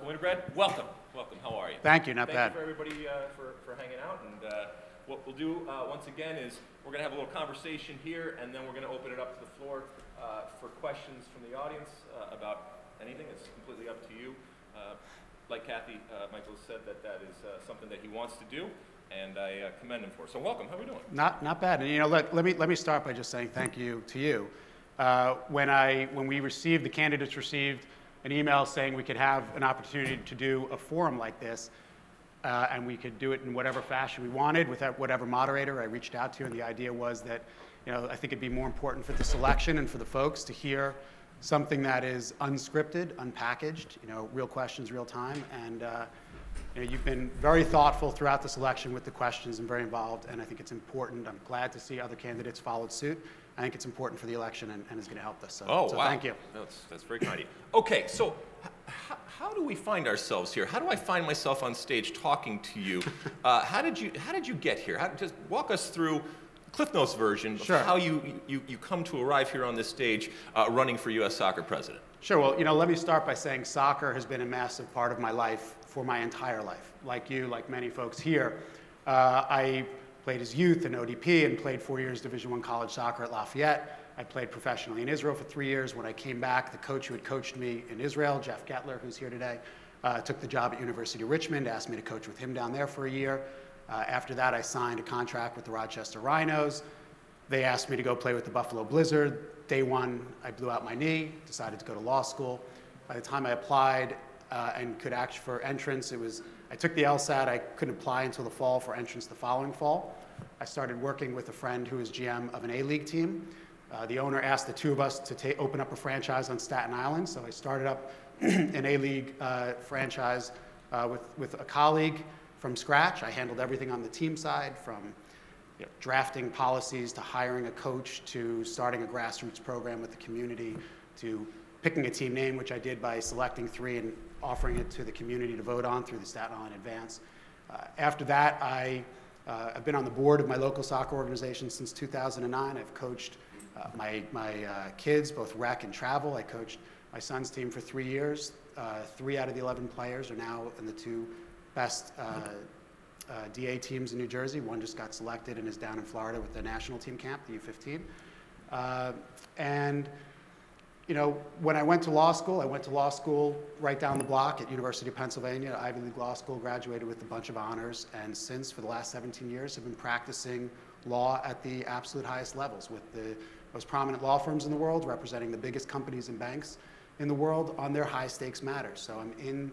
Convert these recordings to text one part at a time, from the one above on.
Winograd, welcome. Welcome. How are you? Thank you. Not bad. Thank you for everybody for hanging out. And what we'll do once again is we're going to have a little conversation here, and then we're going to open it up to the floor for questions from the audience about anything. It's completely up to you. Like Kathy, Michael said, that is something that he wants to do, and I commend him for. So welcome. How are we doing? Not bad. And you know, let me start by just saying thank you to you. When the candidates received an email saying we could have an opportunity to do a forum like this, and we could do it in whatever fashion we wanted with whatever moderator I reached out to, and the idea was that, you know, I think it'd be more important for the selection and for the folks to hear something that is unscripted, unpackaged, you know, real questions, real time, and you know, you've been very thoughtful throughout the selection with the questions and very involved, and I think it's important. I'm glad to see other candidates followed suit. I think it's important for the election and is going to help us. So, wow. Thank you. That's very kind of you. Okay, so how do we find ourselves here? How do I find myself on stage talking to you? How did you get here? Just walk us through Cliff Notes version of how you come to arrive here on this stage running for U.S. soccer president. Sure. Well, you know, let me start by saying soccer has been a massive part of my life for my entire life. Like you, like many folks here, I played as youth in ODP and played 4 years Division I college soccer at Lafayette. I played professionally in Israel for 3 years. When I came back, the coach who had coached me in Israel, Jeff Gettler, who's here today, took the job at University of Richmond, asked me to coach with him down there for a year. After that, I signed a contract with the Rochester Rhinos. They asked me to go play with the Buffalo Blizzard. Day one, I blew out my knee, decided to go to law school. By the time I applied and could act for entrance, I took the LSAT. I couldn't apply until the fall for entrance the following fall. I started working with a friend who was GM of an A-League team. The owner asked the two of us to open up a franchise on Staten Island, so I started up an A-League franchise with a colleague from scratch. I handled everything on the team side, from drafting policies to hiring a coach to starting a grassroots program with the community to picking a team name, which I did by selecting 3 and offering it to the community to vote on through the Staten Island Advance. After that, I've been on the board of my local soccer organization since 2009. I've coached my kids, both rec and travel. I coached my son's team for 3 years. 3 out of the 11 players are now in the 2 best DA teams in New Jersey. One just got selected and is down in Florida with the national team camp, the U15. And you know, when I went to law school right down the block at University of Pennsylvania, Ivy League Law School, graduated with a bunch of honors, and since, for the last 17 years, have been practicing law at the absolute highest levels with the most prominent law firms in the world, representing the biggest companies and banks in the world on their high stakes matters. So I'm in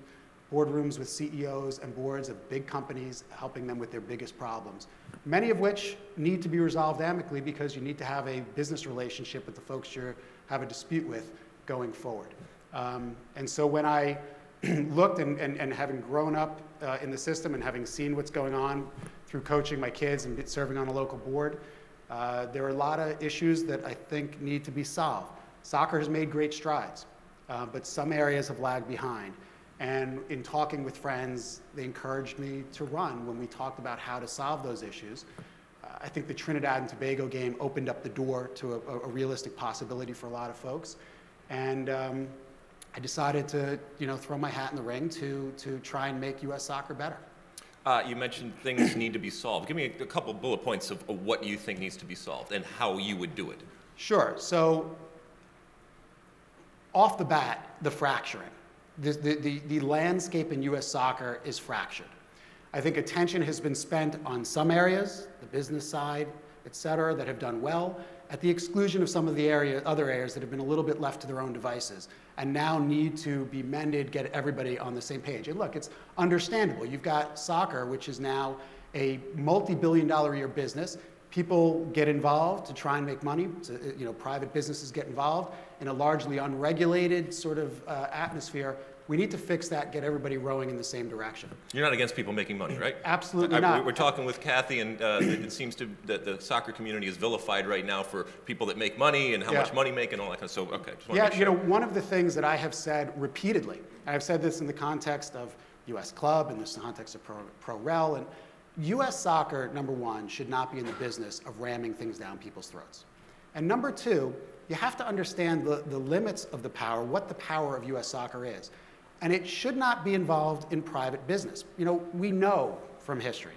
boardrooms with CEOs and boards of big companies, helping them with their biggest problems, many of which need to be resolved amicably because you need to have a business relationship with the folks you have a dispute with going forward. And so when I looked and having grown up in the system and having seen what's going on through coaching my kids and serving on a local board, there are a lot of issues that I think need to be solved. Soccer has made great strides, but some areas have lagged behind. And in talking with friends, they encouraged me to run when we talked about how to solve those issues. I think the Trinidad and Tobago game opened up the door to a realistic possibility for a lot of folks. And I decided to, you know, throw my hat in the ring to try and make U.S. soccer better. You mentioned things need to be solved. Give me a couple bullet points of what you think needs to be solved and how you would do it. Sure. So off the bat, the fracturing. The landscape in U.S. soccer is fractured. I think attention has been spent on some areas, the business side, et cetera, that have done well, at the exclusion of some of the other areas that have been a little bit left to their own devices and now need to be mended, get everybody on the same page. And look, it's understandable. You've got soccer, which is now a multi-billion-dollar a year business. People get involved to try and make money. So, you know, private businesses get involved in a largely unregulated sort of atmosphere. We need to fix that, get everybody rowing in the same direction. You're not against people making money, right? Absolutely not. We're talking with Kathy, and it seems that the soccer community is vilified right now for people that make money and how much money make and all that kind of stuff. So, okay. Just yeah, you know, one of the things that I have said repeatedly, and I've said this in the context of U.S. Club, in the context of Pro-Rel, and U.S. soccer, number one, should not be in the business of ramming things down people's throats. And number two, you have to understand the limits of the power, what the power of U.S. soccer is. And it should not be involved in private business. You know, we know from history,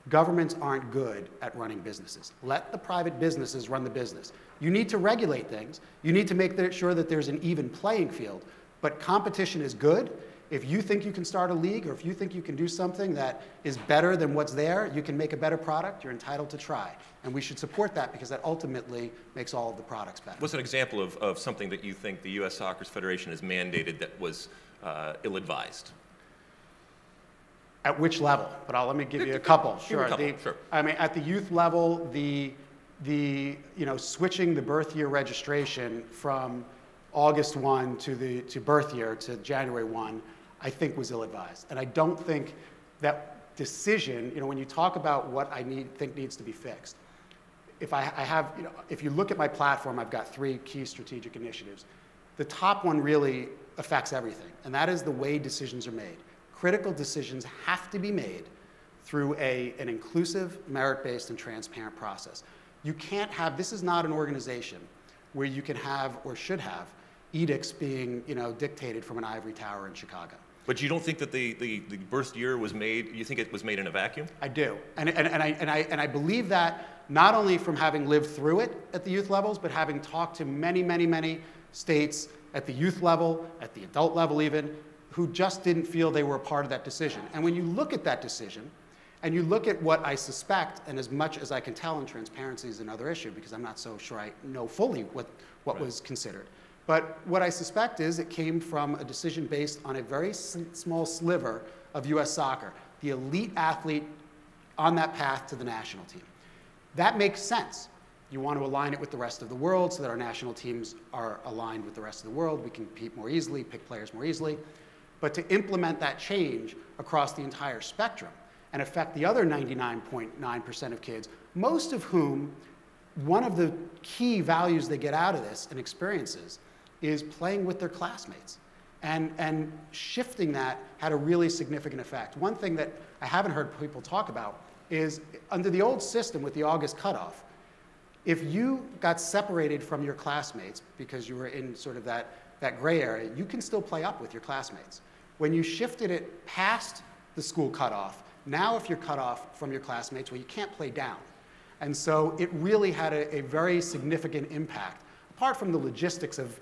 governments aren't good at running businesses. Let the private businesses run the business. You need to regulate things. You need to make sure that there's an even playing field. But competition is good. If you think you can start a league, or if you think you can do something that is better than what's there, you can make a better product, you're entitled to try. And we should support that because that ultimately makes all of the products better. What's an example of something that you think the U.S. Soccer Federation has mandated that was ill-advised? At which level? But let me give you a couple. Sure. Sure. I mean, at the youth level, switching the birth year registration from August 1 to birth year to January 1, I think was ill-advised. And I don't think that decision, when you talk about what I think needs to be fixed, if you look at my platform, I've got 3 key strategic initiatives. The top one really affects everything, and that is the way decisions are made. Critical decisions have to be made through an inclusive, merit-based, and transparent process. You can't have, this is not an organization where you can have or should have edicts being dictated from an ivory tower in Chicago. But you don't think that the birth year was made, you think it was made in a vacuum? I do. And I believe that not only from having lived through it at the youth levels, but having talked to many, many, many states at the youth level, at the adult level even, who just didn't feel they were a part of that decision. And when you look at that decision, and you look at what I suspect, and as much as I can tell, and transparency is another issue because I'm not so sure I know fully what right. was considered. But what I suspect is it came from a decision based on a very small sliver of US soccer, the elite athlete on that path to the national team. That makes sense. You want to align it with the rest of the world so that our national teams are aligned with the rest of the world. We can compete more easily, pick players more easily. But to implement that change across the entire spectrum and affect the other 99.9% of kids, most of whom one of the key values they get out of this and experiences is playing with their classmates. And shifting that had a really significant effect. One thing that I haven't heard people talk about is under the old system with the August cutoff, if you got separated from your classmates because you were in sort of that gray area, you can still play up with your classmates. When you shifted it past the school cutoff, now if you're cut off from your classmates, well, you can't play down. And so it really had a very significant impact. Apart from the logistics of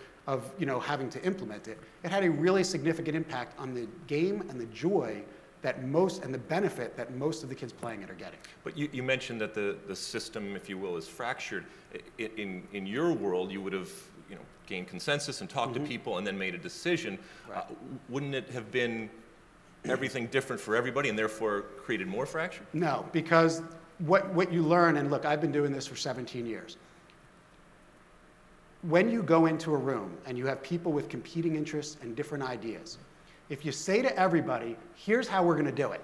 having to implement it, it had a really significant impact on the game and the joy and the benefit that most of the kids playing it are getting. But you mentioned that the system, if you will, is fractured. In your world, you would have gained consensus and talked to people and then made a decision. Right. Wouldn't it have been everything different for everybody and therefore created more fracture? No, because what you learn, and look, I've been doing this for 17 years. When you go into a room and you have people with competing interests and different ideas, if you say to everybody, here's how we're going to do it,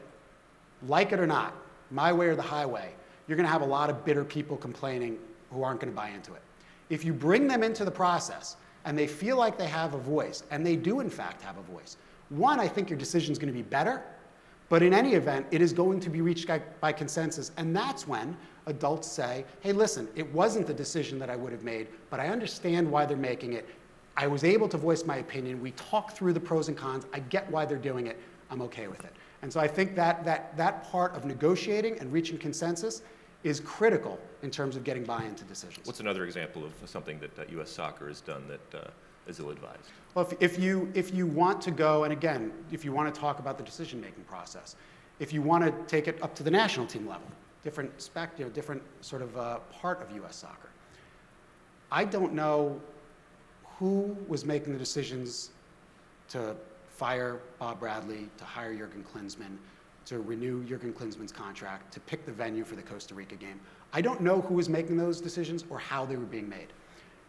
like it or not, my way or the highway, you're going to have a lot of bitter people complaining who aren't going to buy into it. If you bring them into the process and they feel like they have a voice, and they do in fact have a voice, one, I think your decision is going to be better, but in any event, it is going to be reached by consensus, and that's when adults say, hey, listen, it wasn't the decision that I would have made, but I understand why they're making it. I was able to voice my opinion. We talked through the pros and cons. I get why they're doing it. I'm okay with it. And so I think that part of negotiating and reaching consensus is critical in terms of getting buy-in to decisions. What's another example of something that U.S. soccer has done that is ill-advised? Well, if you want to go, and again, if you want to talk about the decision-making process, if you want to take it up to the national team level, different sort of part of U.S. soccer, I don't know who was making the decisions to fire Bob Bradley, to hire Jurgen Klinsmann, to renew Jurgen Klinsmann's contract, to pick the venue for the Costa Rica game. I don't know who was making those decisions or how they were being made.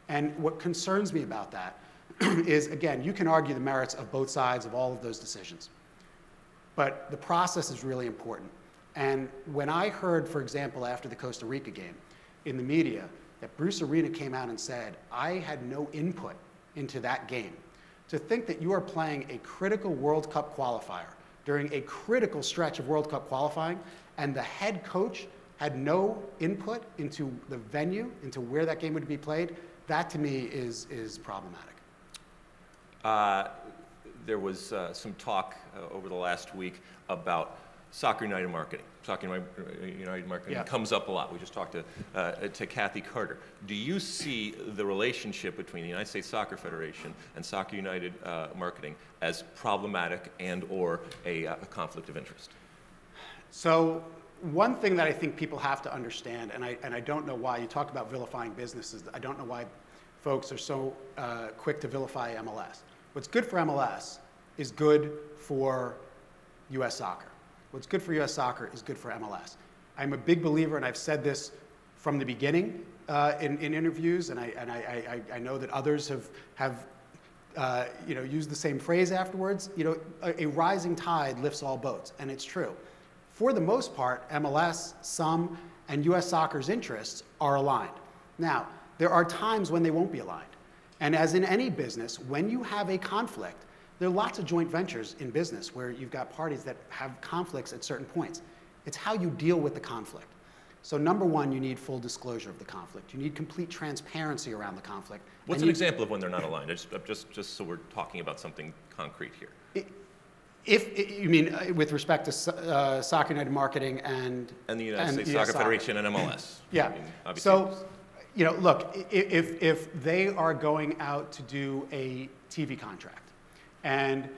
And what concerns me about that is, again, you can argue the merits of both sides of all of those decisions. But the process is really important. And when I heard, for example, after the Costa Rica game in the media, that Bruce Arena came out and said, I had no input into that game. To think that you are playing a critical World Cup qualifier during a critical stretch of World Cup qualifying, and the head coach had no input into the venue, into where that game would be played, that to me is problematic. there was some talk over the last week about Soccer United marketing. Soccer United marketing comes up a lot. We just talked to Kathy Carter. Do you see the relationship between the United States Soccer Federation and Soccer United marketing as problematic and or a conflict of interest? So one thing that I think people have to understand, and I don't know why, you talked about vilifying businesses. I don't know why folks are so quick to vilify MLS. What's good for MLS is good for U.S. soccer. What's good for U.S. soccer is good for MLS. I'm a big believer, and I've said this from the beginning in interviews, and I know that others have used the same phrase afterwards. A rising tide lifts all boats, and it's true. For the most part, MLS, some, and U.S. soccer's interests are aligned. Now, there are times when they won't be aligned. And as in any business, when you have a conflict, there are lots of joint ventures in business where you've got parties that have conflicts at certain points. It's how you deal with the conflict. So number one, you need full disclosure of the conflict. You need complete transparency around the conflict. What's an example of when they're not aligned? Just so we're talking about something concrete here. If you mean with respect to Soccer United marketing and the United States Soccer Federation and MLS. Yeah. I mean, so, look, if they are going out to do a TV contract, and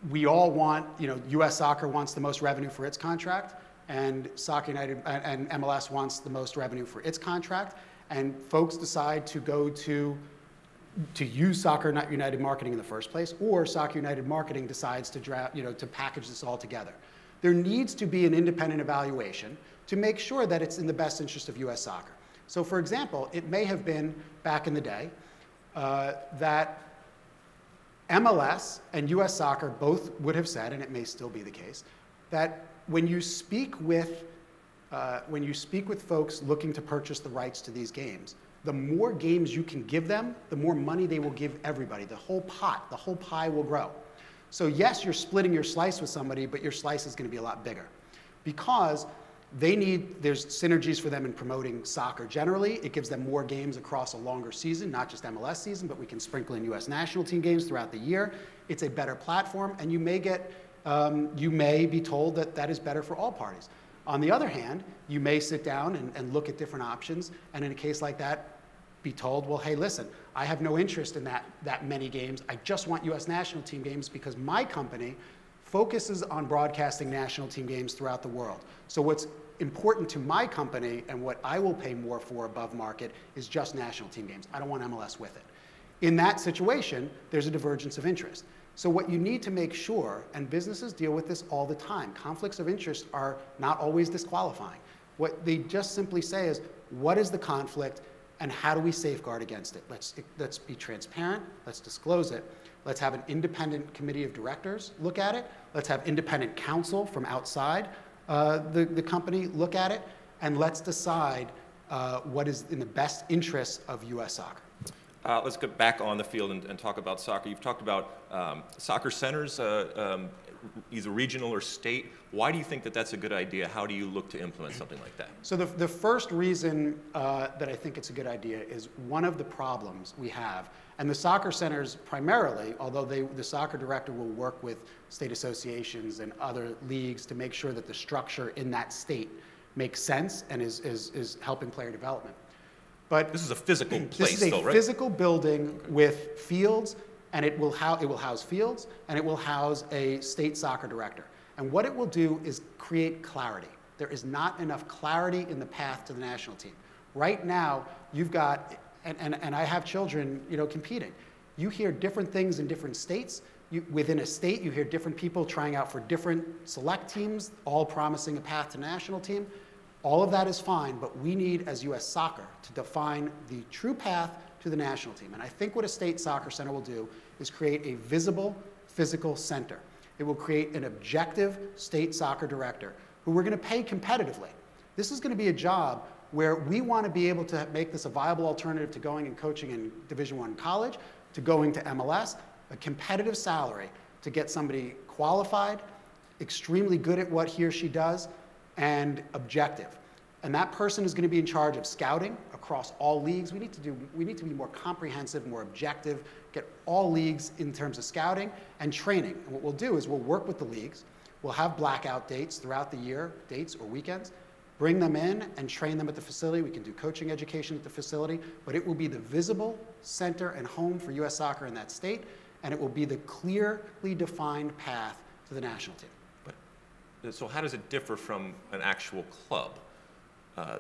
we all want, U.S. Soccer wants the most revenue for its contract, and Soccer United and MLS wants the most revenue for its contract, and folks decide to go to use Soccer United marketing in the first place, or Soccer United marketing decides to to package this all together. There needs to be an independent evaluation to make sure that it's in the best interest of U.S. soccer. So, for example, it may have been back in the day that MLS and U.S. soccer both would have said, and it may still be the case, that when you speak with folks looking to purchase the rights to these games, the more games you can give them, the more money they will give everybody. The whole pot, the whole pie will grow. So yes, you're splitting your slice with somebody, but your slice is going to be a lot bigger. Because there's synergies for them in promoting soccer generally. It gives them more games across a longer season, not just MLS season, but we can sprinkle in U.S. national team games throughout the year. It's a better platform, and you may be told that that is better for all parties. On the other hand, you may sit down and look at different options, and in a case like that, be told, well, hey, listen, I have no interest in that many games. I just want U.S. national team games because my company focuses on broadcasting national team games throughout the world. So what's important to my company and what I will pay more for above market is just national team games. I don't want MLS with it. In that situation, there's a divergence of interest. So what you need to make sure, and businesses deal with this all the time, conflicts of interest are not always disqualifying. What they just simply say is, what is the conflict and how do we safeguard against it? Let's be transparent, let's disclose it. Let's have an independent committee of directors look at it. Let's have independent counsel from outside the company look at it. And let's decide what is in the best interests of U.S. soccer. Let's get back on the field and talk about soccer. You've talked about soccer centers, either regional or state. Why do you think that that's a good idea? How do you look to implement something like that? So the first reason that I think it's a good idea is one of the problems we have, and the soccer centers primarily, although the soccer director will work with state associations and other leagues to make sure that the structure in that state makes sense and is helping player development. But this is a physical place, this is a physical building with fields, and it will house fields, and it will house a state soccer director. And what it will do is create clarity. There is not enough clarity in the path to the national team. Right now, you've got, and I have children, competing. You hear different things in different states. Within a state, you hear different people trying out for different select teams, all promising a path to national team. All of that is fine, but we need, as U.S. soccer, to define the true path to the national team. And I think what a state soccer center will do is create a visible, physical center. It will create an objective state soccer director who we're going to pay competitively. This is going to be a job where we want to be able to make this a viable alternative to going and coaching in Division I college, to going to MLS, a competitive salary to get somebody qualified, extremely good at what he or she does, and objective. And that person is going to be in charge of scouting across all leagues. We need to be more comprehensive, more objective, get all leagues in terms of scouting and training. And what we'll do is we'll work with the leagues. We'll have blackout dates throughout the year, dates or weekends, bring them in and train them at the facility. We can do coaching education at the facility, but it will be the visible center and home for U.S. soccer in that state, and it will be the clearly defined path to the national team. But, so how does it differ from an actual club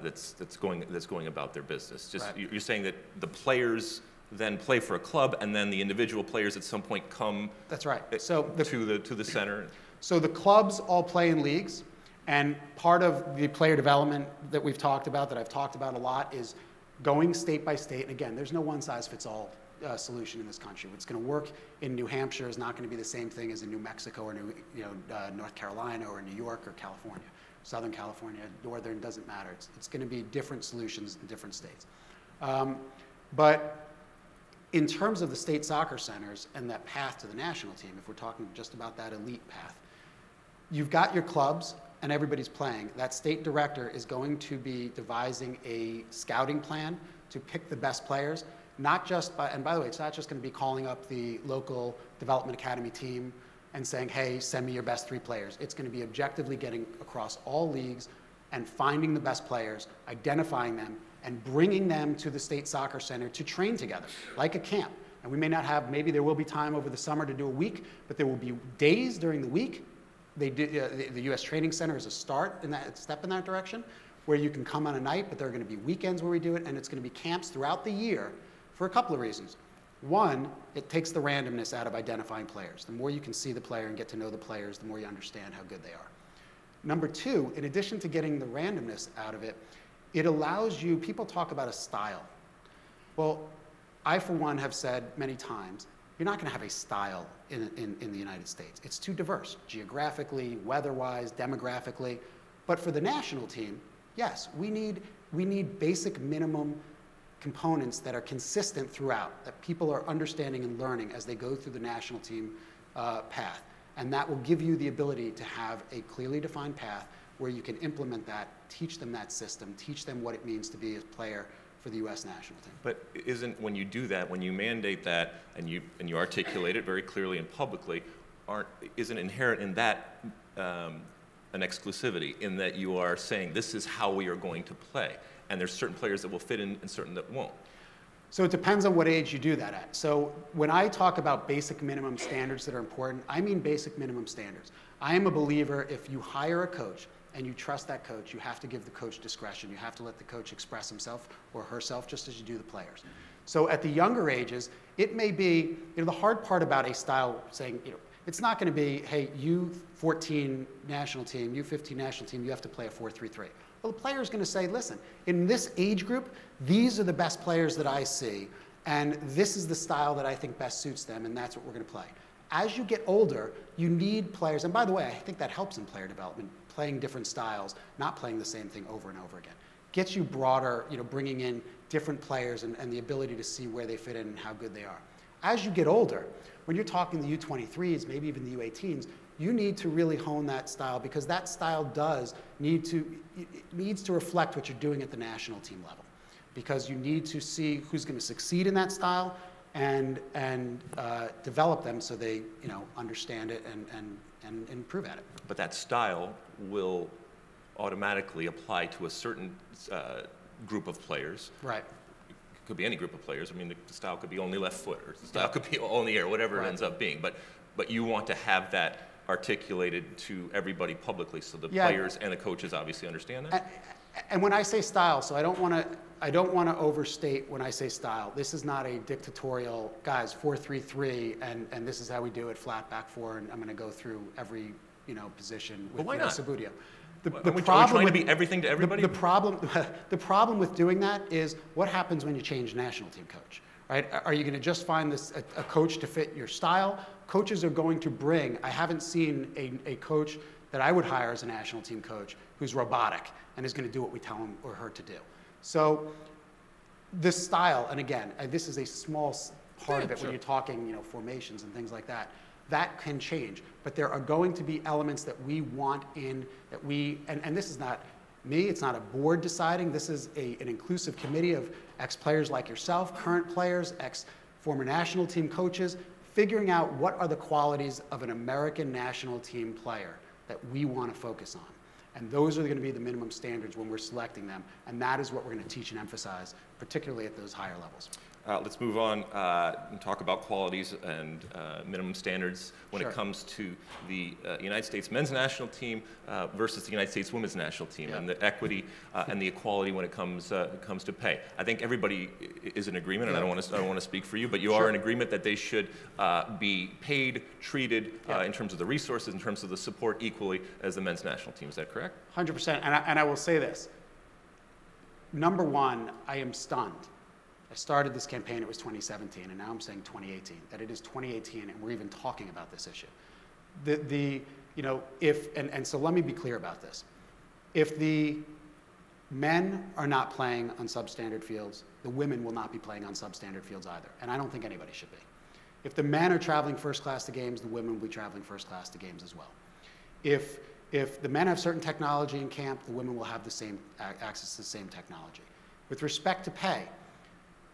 that's going about their business? Just right. You're saying that the players then play for a club, and then the individual players at some point come. That's right. So to the center. So the clubs all play in leagues, and part of the player development that we've talked about, that I've talked about a lot, is going state by state. And again, there's no one-size-fits-all solution in this country. What's going to work in New Hampshire is not going to be the same thing as in New Mexico or North Carolina or New York or California. Southern California, Northern, doesn't matter. It's going to be different solutions in different states. But in terms of the state soccer centers and that path to the national team, if we're talking just about that elite path, you've got your clubs and everybody's playing. That state director is going to be devising a scouting plan to pick the best players, not just by, and by the way, it's not just going to be calling up the local development academy team and saying, hey, send me your best 3 players. It's going to be objectively getting across all leagues and finding the best players, identifying them, and bringing them to the state soccer center to train together, like a camp. And we may not have, maybe there will be time over the summer to do a week, but there will be days during the week. The U.S. Training Center is a step in that direction, where you can come on a night, but there are going to be weekends where we do it, and it's going to be camps throughout the year for a couple of reasons. One, it takes the randomness out of identifying players. The more you can see the player and get to know the players, the more you understand how good they are. Number two, in addition to getting the randomness out of it, it allows you, people talk about a style. Well, I, for one, have said many times, you're not going to have a style in the United States. It's too diverse, geographically, weather-wise, demographically. But for the national team, yes, we need basic minimum components that are consistent throughout, that people are understanding and learning as they go through the national team path. And that will give you the ability to have a clearly defined path where you can implement that, teach them that system, teach them what it means to be a player for the U.S. national team. But when you do that, when you mandate that and you articulate it very clearly and publicly, isn't inherent in that an exclusivity, in that you are saying this is how we are going to play, and there's certain players that will fit in and certain that won't? So it depends on what age you do that at. So when I talk about basic minimum standards that are important, I mean basic minimum standards. I am a believer, if you hire a coach and you trust that coach, you have to give the coach discretion. You have to let the coach express himself or herself just as you do the players. So at the younger ages, it may be, the hard part about a style saying, it's not going to be, hey, U14 national team, U15 national team, you have to play a 4-3-3. Well, the player is going to say, listen, in this age group, these are the best players that I see, and this is the style that I think best suits them, and that's what we're going to play. As you get older, you need players, and by the way, I think that helps in player development, playing different styles, not playing the same thing over and over again. Gets you broader, bringing in different players and the ability to see where they fit in and how good they are. As you get older, when you're talking the U23s, maybe even the U18s, you need to really hone that style, because that style needs to reflect what you're doing at the national team level, because you need to see who's going to succeed in that style and develop them so they understand it and improve at it. But that style will automatically apply to a certain group of players. Right. It could be any group of players. I mean, the style could be only left foot, or the style could be only air, whatever right. It ends up being. But you want to have that articulated to everybody publicly, so the players and the coaches obviously understand that. And when I say style, so I don't want to overstate when I say style. This is not a dictatorial, guys, 4-3-3, and this is how we do it, flat back 4, and I'm going to go through every position with Sabudio. Are we trying to be everything to everybody? The problem with doing that is what happens when you change national team coach, right? Are you going to just find a coach to fit your style? Coaches are going to bring, I haven't seen a coach that I would hire as a national team coach who's robotic and is going to do what we tell him or her to do. So this style, and again, this is a small part of it when you're talking, formations and things like that. That can change, but there are going to be elements that we want in, that we, and this is not, me. It's not a board deciding. This is an inclusive committee of ex-players like yourself, current players, ex-former national team coaches, figuring out what are the qualities of an American national team player that we want to focus on. And those are going to be the minimum standards when we're selecting them. And that is what we're going to teach and emphasize, particularly at those higher levels. Let's move on and talk about qualities and minimum standards when it comes to the United States men's national team versus the United States women's national team, and the equity and the equality when it comes to pay. I think everybody is in agreement, and I don't want to speak for you, but you are in agreement that they should be paid, treated in terms of the resources, in terms of the support equally as the men's national team. Is that correct? 100%. And I will say this. Number one, I am stunned. I started this campaign, it was 2017, and now I'm saying 2018, that it is 2018 and we're even talking about this issue. So let me be clear about this. If the men are not playing on substandard fields, the women will not be playing on substandard fields either, and I don't think anybody should be. If the men are traveling first class to games, the women will be traveling first class to games as well. If the men have certain technology in camp, the women will have the same access to the same technology. With respect to pay,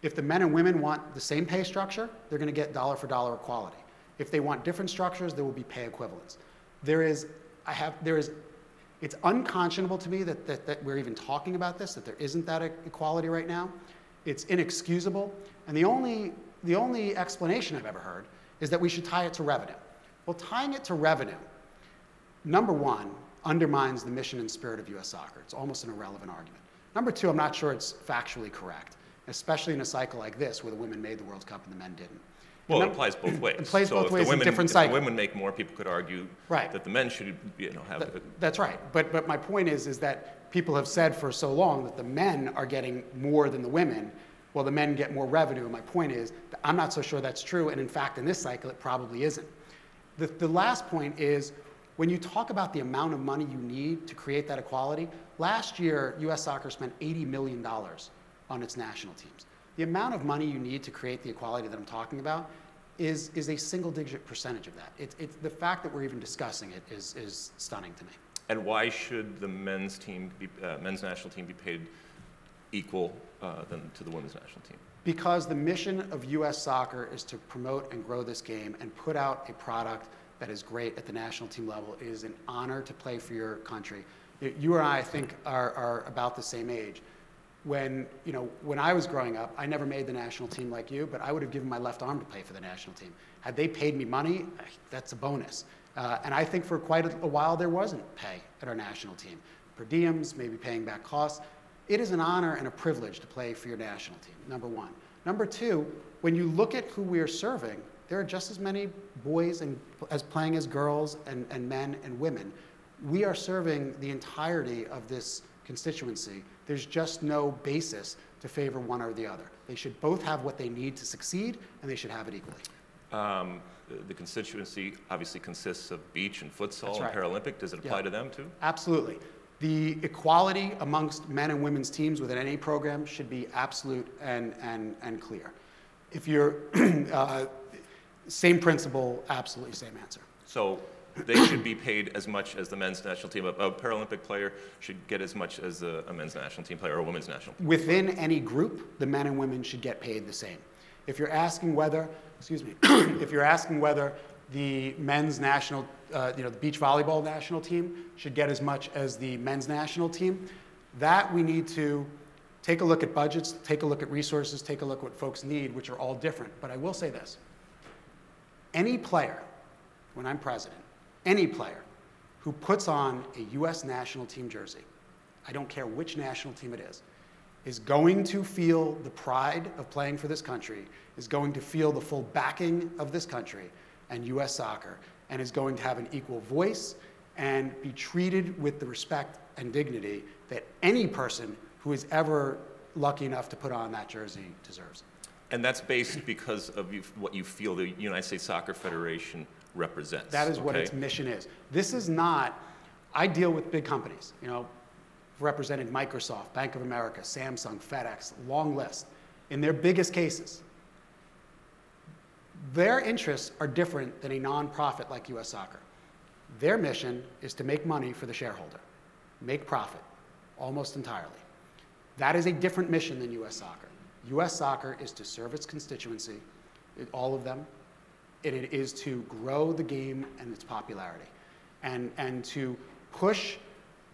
if the men and women want the same pay structure, they're going to get dollar for dollar equality. If they want different structures, there will be pay equivalence. It's unconscionable to me that we're even talking about this, that there isn't that equality right now. It's inexcusable. And the only explanation I've ever heard is that we should tie it to revenue. Well, tying it to revenue, number one, undermines the mission and spirit of U.S. soccer. It's almost an irrelevant argument. Number two, I'm not sure it's factually correct, especially in a cycle like this where the women made the World Cup and the men didn't. Well, it applies both ways. It plays both ways in different cycles. If the women make more, people could argue that the men should have... That's right. But my point is that people have said for so long that the men are getting more than the women, while the men get more revenue. And my point is that I'm not so sure that's true. And in fact, in this cycle, it probably isn't. The last point is, when you talk about the amount of money you need to create that equality, last year, U.S. Soccer spent $80 million on its national teams. The amount of money you need to create the equality that I'm talking about is a single-digit percentage of that. It's the fact that we're even discussing it is stunning to me. And why should the men's national team be paid equal than to the women's national team? Because the mission of U.S. soccer is to promote and grow this game and put out a product that is great at the national team level. It is an honor to play for your country. You and I think, are about the same age. When I was growing up, I never made the national team like you, but I would have given my left arm to play for the national team. Had they paid me money, that's a bonus. And I think for quite a while there wasn't pay at our national team. Per diems, maybe paying back costs. It is an honor and a privilege to play for your national team, number one. Number two, when you look at who we are serving, there are just as many boys as playing as girls and men and women. We are serving the entirety of this constituency. There's just no basis to favor one or the other. They should both have what they need to succeed, and they should have it equally. The constituency obviously consists of beach and futsal and Paralympic. Does it apply to them too? Absolutely. The equality amongst men and women's teams within any program should be absolute and clear. If you're same principle, absolutely same answer. So they should be paid as much as the men's national team. A Paralympic player should get as much as a men's national team player or a women's national team. Within any group, the men and women should get paid the same. If you're asking whether, if you're asking whether the men's national, the beach volleyball national team should get as much as the men's national team, that we need to take a look at budgets, take a look at resources, take a look at what folks need, which are all different. But I will say this. Any player, when I'm president, any player who puts on a U.S. national team jersey, I don't care which national team it is going to feel the pride of playing for this country, is going to feel the full backing of this country and U.S. soccer, and is going to have an equal voice and be treated with the respect and dignity that any person who is ever lucky enough to put on that jersey deserves. And that's based because of what you feel the United States Soccer Federation represents. That is what its mission is. This is not, I deal with big companies, represented Microsoft, Bank of America, Samsung, FedEx, long list. In their biggest cases, their interests are different than a nonprofit like U.S. Soccer. Their mission is to make money for the shareholder, make profit. almost entirely. That is a different mission than U.S. soccer. U.S. soccer is to serve its constituency, all of them, and it is to grow the game and its popularity, and to push,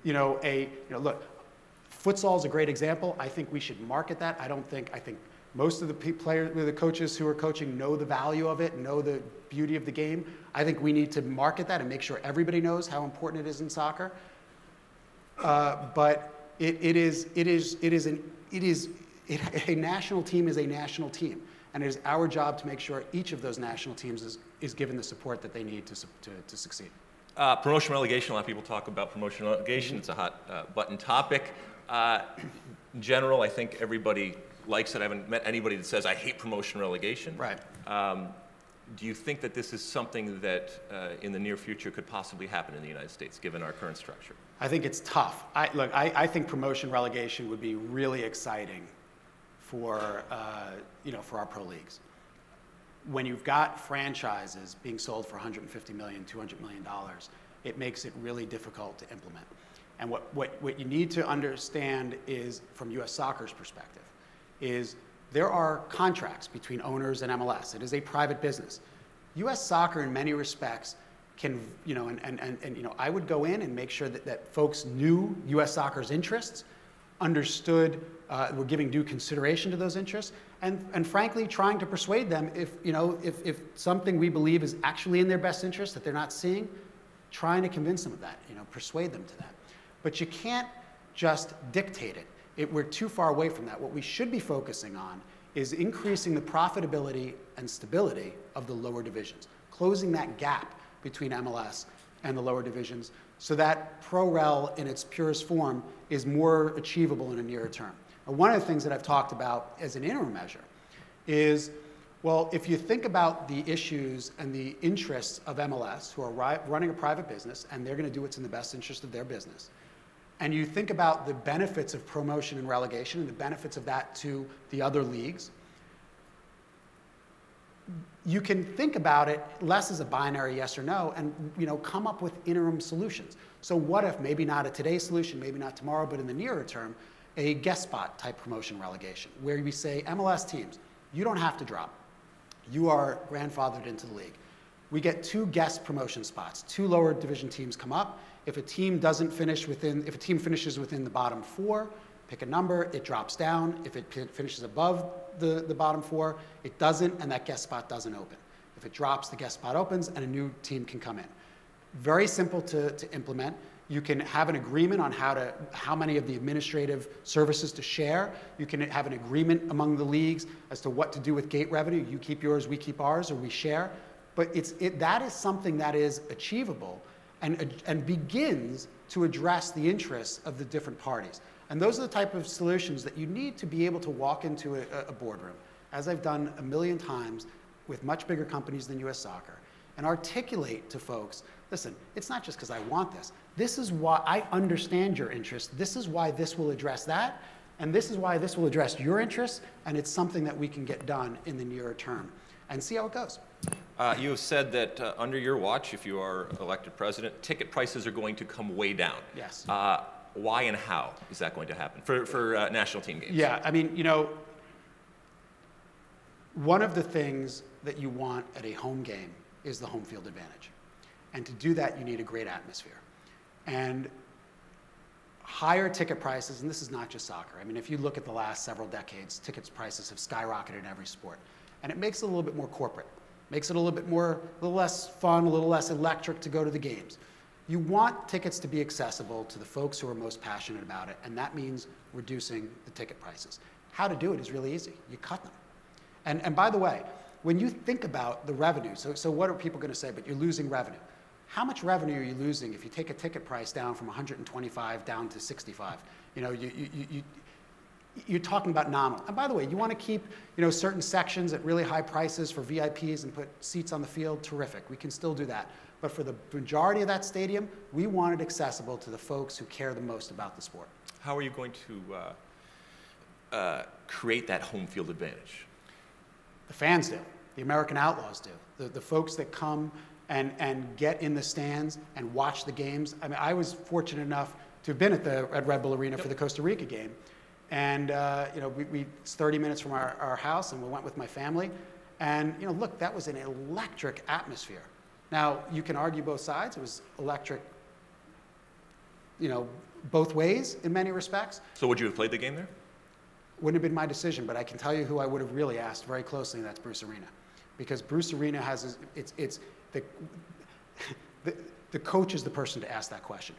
look, futsal is a great example. I think we should market that. I think most of the players, the coaches who are coaching know the value of it, know the beauty of the game. I think we need to market that and make sure everybody knows how important it is in soccer. But a national team is a national team, and it is our job to make sure each of those national teams is given the support that they need to succeed. Promotion relegation, a lot of people talk about promotion relegation. It's a hot button topic. In general, I think everybody likes it. I haven't met anybody that says, I hate promotion relegation. Right. Do you think that this is something that in the near future could possibly happen in the United States, given our current structure? I think it's tough. I think promotion relegation would be really exciting for our pro leagues. When you've got franchises being sold for $150 million, $200 million, it makes it really difficult to implement. And what you need to understand is, from U.S. Soccer's perspective, is there are contracts between owners and MLS. It is a private business. U.S. Soccer, in many respects, can, I would go in and make sure that folks knew U.S. Soccer's interests, understood, were giving due consideration to those interests, and frankly, trying to persuade them if something we believe is actually in their best interest that they're not seeing, trying to convince them of that, persuade them to that. But you can't just dictate it. We're too far away from that. What we should be focusing on is increasing the profitability and stability of the lower divisions, closing that gap between MLS and the lower divisions so that pro-rel in its purest form is more achievable in a nearer term. And one of the things that I've talked about as an interim measure is, well, if you think about the issues and the interests of MLS, who are running a private business, and they're going to do what's in the best interest of their business, and you think about the benefits of promotion and relegation and the benefits of that to the other leagues, you can think about it less as a binary yes or no and come up with interim solutions. So what if, maybe not a today's solution, maybe not tomorrow, but in the nearer term, a guest spot type promotion relegation, where we say, MLS teams, you don't have to drop. You are grandfathered into the league. We get 2 guest promotion spots. 2 lower division teams come up. If a team finishes within the bottom 4, pick a number, it drops down. If it finishes above the bottom 4, it doesn't, and that guest spot doesn't open. If it drops, the guest spot opens, and a new team can come in. Very simple to implement. You can have an agreement on how many of the administrative services to share. You can have an agreement among the leagues as to what to do with gate revenue. You keep yours, we keep ours, or we share. But that is something that is achievable and begins to address the interests of the different parties. And those are the type of solutions that you need to be able to walk into a boardroom, as I've done a million times with much bigger companies than U.S. Soccer, and articulate to folks, listen, it's not just because I want this. This is why I understand your interest. This is why this will address that. And this is why this will address your interests. And it's something that we can get done in the nearer term and see how it goes. You have said that under your watch, if you are elected president, ticket prices are going to come way down. Yes. Why and how is that going to happen for national team games? Yeah, I mean, one of the things that you want at a home game is the home field advantage. And to do that, you need a great atmosphere. And higher ticket prices, and this is not just soccer. I mean, if you look at the last several decades, tickets prices have skyrocketed in every sport. And it makes it a little bit more corporate. Makes it a little less fun, a little less electric to go to the games. You want tickets to be accessible to the folks who are most passionate about it, and that means reducing the ticket prices. How to do it is really easy. You cut them. And by the way, when you think about the revenue, so what are people going to say? But you're losing revenue. How much revenue are you losing if you take a ticket price down from 125 down to 65? You're talking about nominal. And by the way, you want to keep certain sections at really high prices for VIPs and put seats on the field, terrific. We can still do that. But for the majority of that stadium, we want it accessible to the folks who care the most about the sport. How are you going to create that home field advantage? The fans do. The American Outlaws do. The folks that come and get in the stands and watch the games. I mean, I was fortunate enough have been at Red Bull Arena for the Costa Rica game. And it's 30 minutes from our house, and we went with my family. And look, that was an electric atmosphere. Now, you can argue both sides. It was electric, both ways in many respects. So would you have played the game there? Wouldn't have been my decision, but I can tell you who I would have really asked very closely, and that's Bruce Arena. Because Bruce Arena has, the coach is the person to ask that question.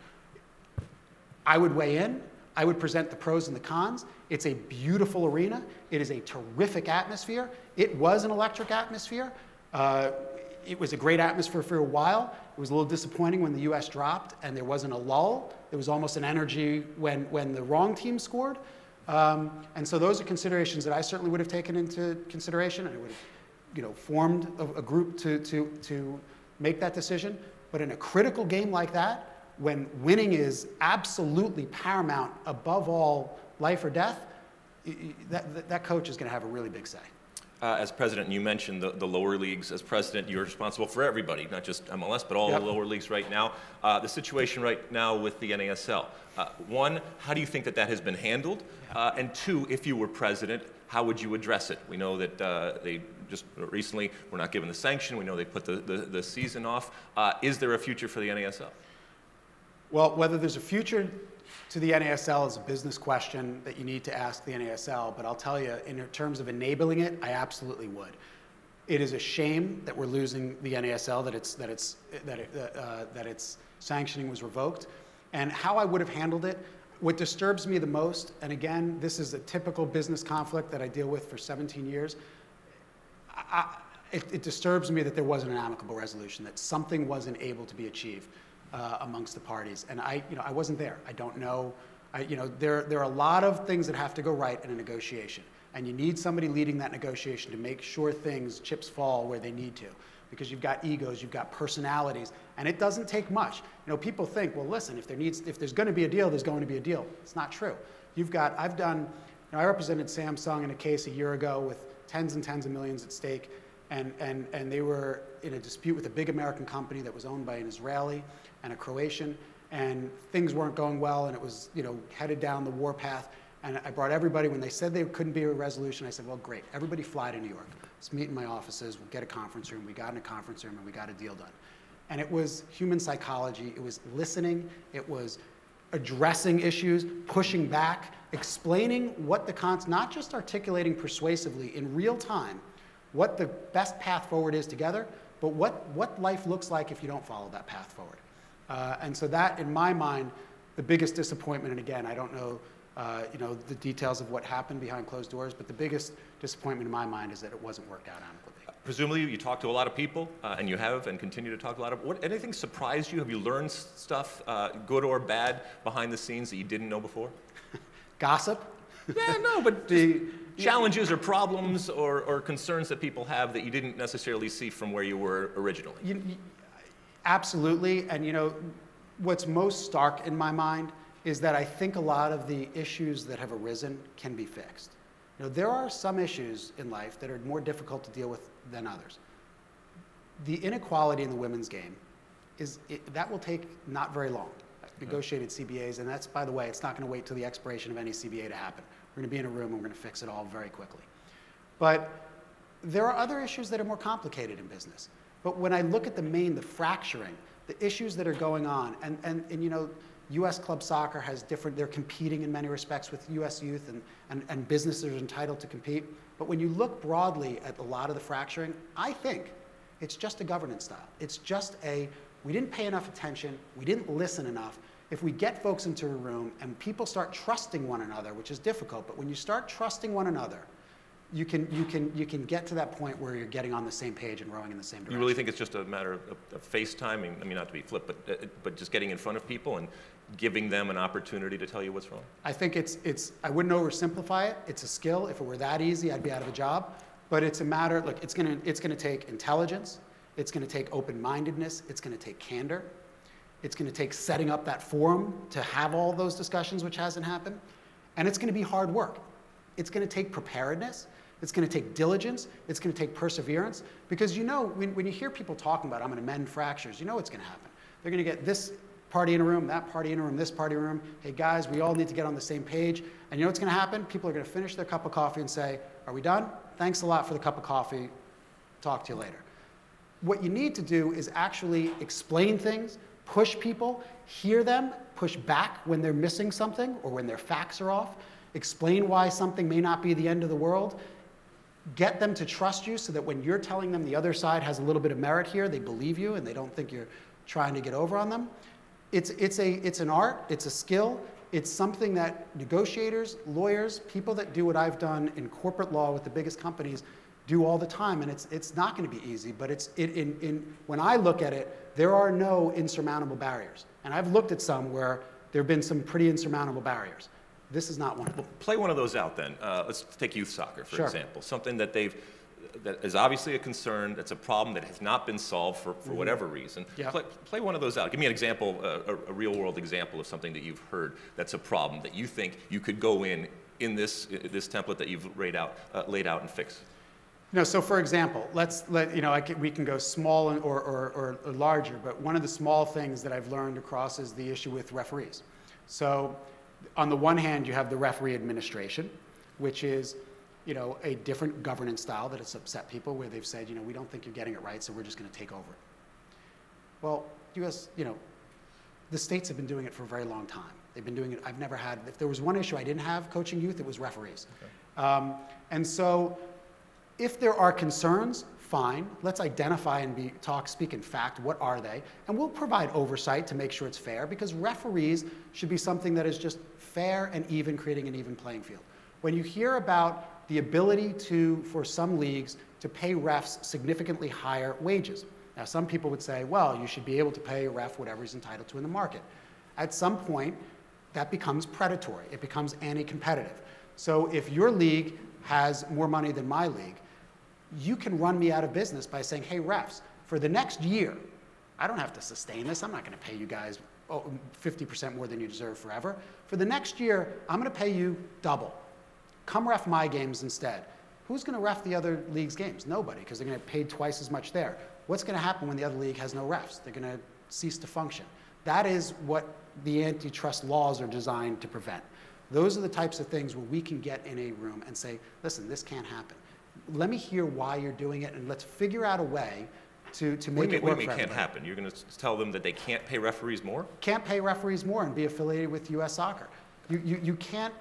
I would weigh in. I would present the pros and the cons. It's a beautiful arena. It is a terrific atmosphere. It was an electric atmosphere. It was a great atmosphere for a while. It was a little disappointing when the U.S. dropped and there wasn't a lull. There was almost an energy when the wrong team scored. And so those are considerations that I certainly would have taken into consideration, and I would have formed a group to make that decision. But in a critical game like that, when winning is absolutely paramount, above all life or death, that coach is going to have a really big say. As president, you mentioned the lower leagues. As president, you're responsible for everybody, not just MLS, but all the lower leagues right now. The situation right now with the NASL. One, how do you think that has been handled? And two, if you were president, how would you address it? We know that they just recently were not given the sanction. We know they put the season off. Is there a future for the NASL? Well, whether there's a future to the NASL is a business question that you need to ask the NASL, but I'll tell you, in terms of enabling it, I absolutely would. It is a shame that we're losing the NASL, that its sanctioning was revoked, and how I would have handled it. What disturbs me the most, and again, this is a typical business conflict that I deal with for 17 years, it disturbs me that there wasn't an amicable resolution, that something wasn't able to be achieved amongst the parties. And I wasn't there. I don't know. There are a lot of things that have to go right in a negotiation. And you need somebody leading that negotiation to make sure chips fall where they need to. Because you've got egos, you've got personalities, and it doesn't take much. People think, well, listen, if there's going to be a deal, there's going to be a deal. It's not true. I represented Samsung in a case a year ago with tens and tens of millions at stake, and they were in a dispute with a big American company that was owned by an Israeli and a Croatian, and things weren't going well, and it was headed down the war path. And I brought everybody. When they said there couldn't be a resolution, I said, well, great. Everybody fly to New York. Let's meet in my offices. We'll get a conference room. We got in a conference room, and we got a deal done. And it was human psychology. It was listening. It was addressing issues, pushing back, explaining what not just articulating persuasively in real time what the best path forward is together, but what life looks like if you don't follow that path forward. And so that, in my mind, the biggest disappointment, and again, I don't know the details of what happened behind closed doors, but the biggest disappointment in my mind is that it wasn't worked out amicably. Presumably, you talk to a lot of people, and you have and continue to talk to a lot of. Anything surprised you? Have you learned stuff, good or bad, behind the scenes that you didn't know before? Gossip? Yeah, no, but challenges or problems or concerns that people have that you didn't necessarily see from where you were originally. Absolutely, and what's most stark in my mind is that I think a lot of the issues that have arisen can be fixed. There are some issues in life that are more difficult to deal with than others. The inequality in the women's game that will take not very long. Negotiated CBAs, and that's, by the way, it's not going to wait till the expiration of any CBA to happen. We're going to be in a room and we're going to fix it all very quickly. But there are other issues that are more complicated in business. But when I look at the fracturing, the issues that are going on, and U.S. club soccer has they're competing in many respects with U.S. youth, and businesses are entitled to compete. But when you look broadly at a lot of the fracturing, I think it's just a governance style. It's just we didn't pay enough attention, we didn't listen enough. If we get folks into a room and people start trusting one another, which is difficult, but when you start trusting one another, you can get to that point where you're getting on the same page and rowing in the same direction. You really think it's just a matter of FaceTime? I mean, not to be flip, but just getting in front of people and giving them an opportunity to tell you what's wrong? I think I wouldn't oversimplify it. It's a skill. If it were that easy, I'd be out of a job. But it's a matter, look, it's gonna take intelligence. It's gonna take open-mindedness. It's gonna take candor. It's gonna take setting up that forum to have all those discussions, which hasn't happened. And it's gonna be hard work. It's gonna take preparedness. It's going to take diligence. It's going to take perseverance. Because when you hear people talking about, I'm going to mend fractures, what's going to happen. They're going to get this party in a room, that party in a room, this party in a room. Hey guys, we all need to get on the same page. And you know what's going to happen? People are going to finish their cup of coffee and say, are we done? Thanks a lot for the cup of coffee. Talk to you later. What you need to do is actually explain things, push people, hear them, push back when they're missing something or when their facts are off, explain why something may not be the end of the world, get them to trust you so that when you're telling them the other side has a little bit of merit here, they believe you and they don't think you're trying to get over on them. It's an art, it's a skill, it's something that negotiators, lawyers, people that do what I've done in corporate law with the biggest companies do all the time, and it's not going to be easy, but when I look at it, there are no insurmountable barriers. And I've looked at some where there have been some pretty insurmountable barriers. This is not one of them. Well, play one of those out then. Let's take youth soccer, for Sure. example. Something that is obviously a concern, that's a problem that has not been solved for whatever reason. Yeah. Play one of those out. Give me an example, a real world example of something that you've heard that's a problem that you think you could go in this template that you've laid out and fix. No, so for example, we can go small or larger, but one of the small things that I've learned across is the issue with referees. So on the one hand, you have the referee administration, which is a different governance style that has upset people where they've said, we don't think you're getting it right, so we're just going to take over it. Well, the states have been doing it for a very long time. They've been doing it. I've never had, if there was one issue I didn't have coaching youth, it was referees. Okay. And so if there are concerns, fine. Let's identify and speak in fact. What are they? And we'll provide oversight to make sure it's fair, because referees should be something that is just fair and even, creating an even playing field. When you hear about the ability for some leagues to pay refs significantly higher wages. Now, some people would say, well, you should be able to pay a ref whatever he's entitled to in the market. At some point, that becomes predatory. It becomes anti-competitive. So if your league has more money than my league, you can run me out of business by saying, hey, refs, for the next year, I don't have to sustain this. I'm not going to pay you guys 50% more than you deserve forever. For the next year, I'm going to pay you double. Come ref my games instead. Who's going to ref the other league's games? Nobody, because they're going to get paid twice as much there. What's going to happen when the other league has no refs? They're going to cease to function. That is what the antitrust laws are designed to prevent. Those are the types of things where we can get in a room and say, listen, this can't happen. Let me hear why you're doing it, and let's figure out a way to make it work for everybody. What can't happen? You're going to tell them that they can't pay referees more? Can't pay referees more and be affiliated with U.S. Soccer. You can't.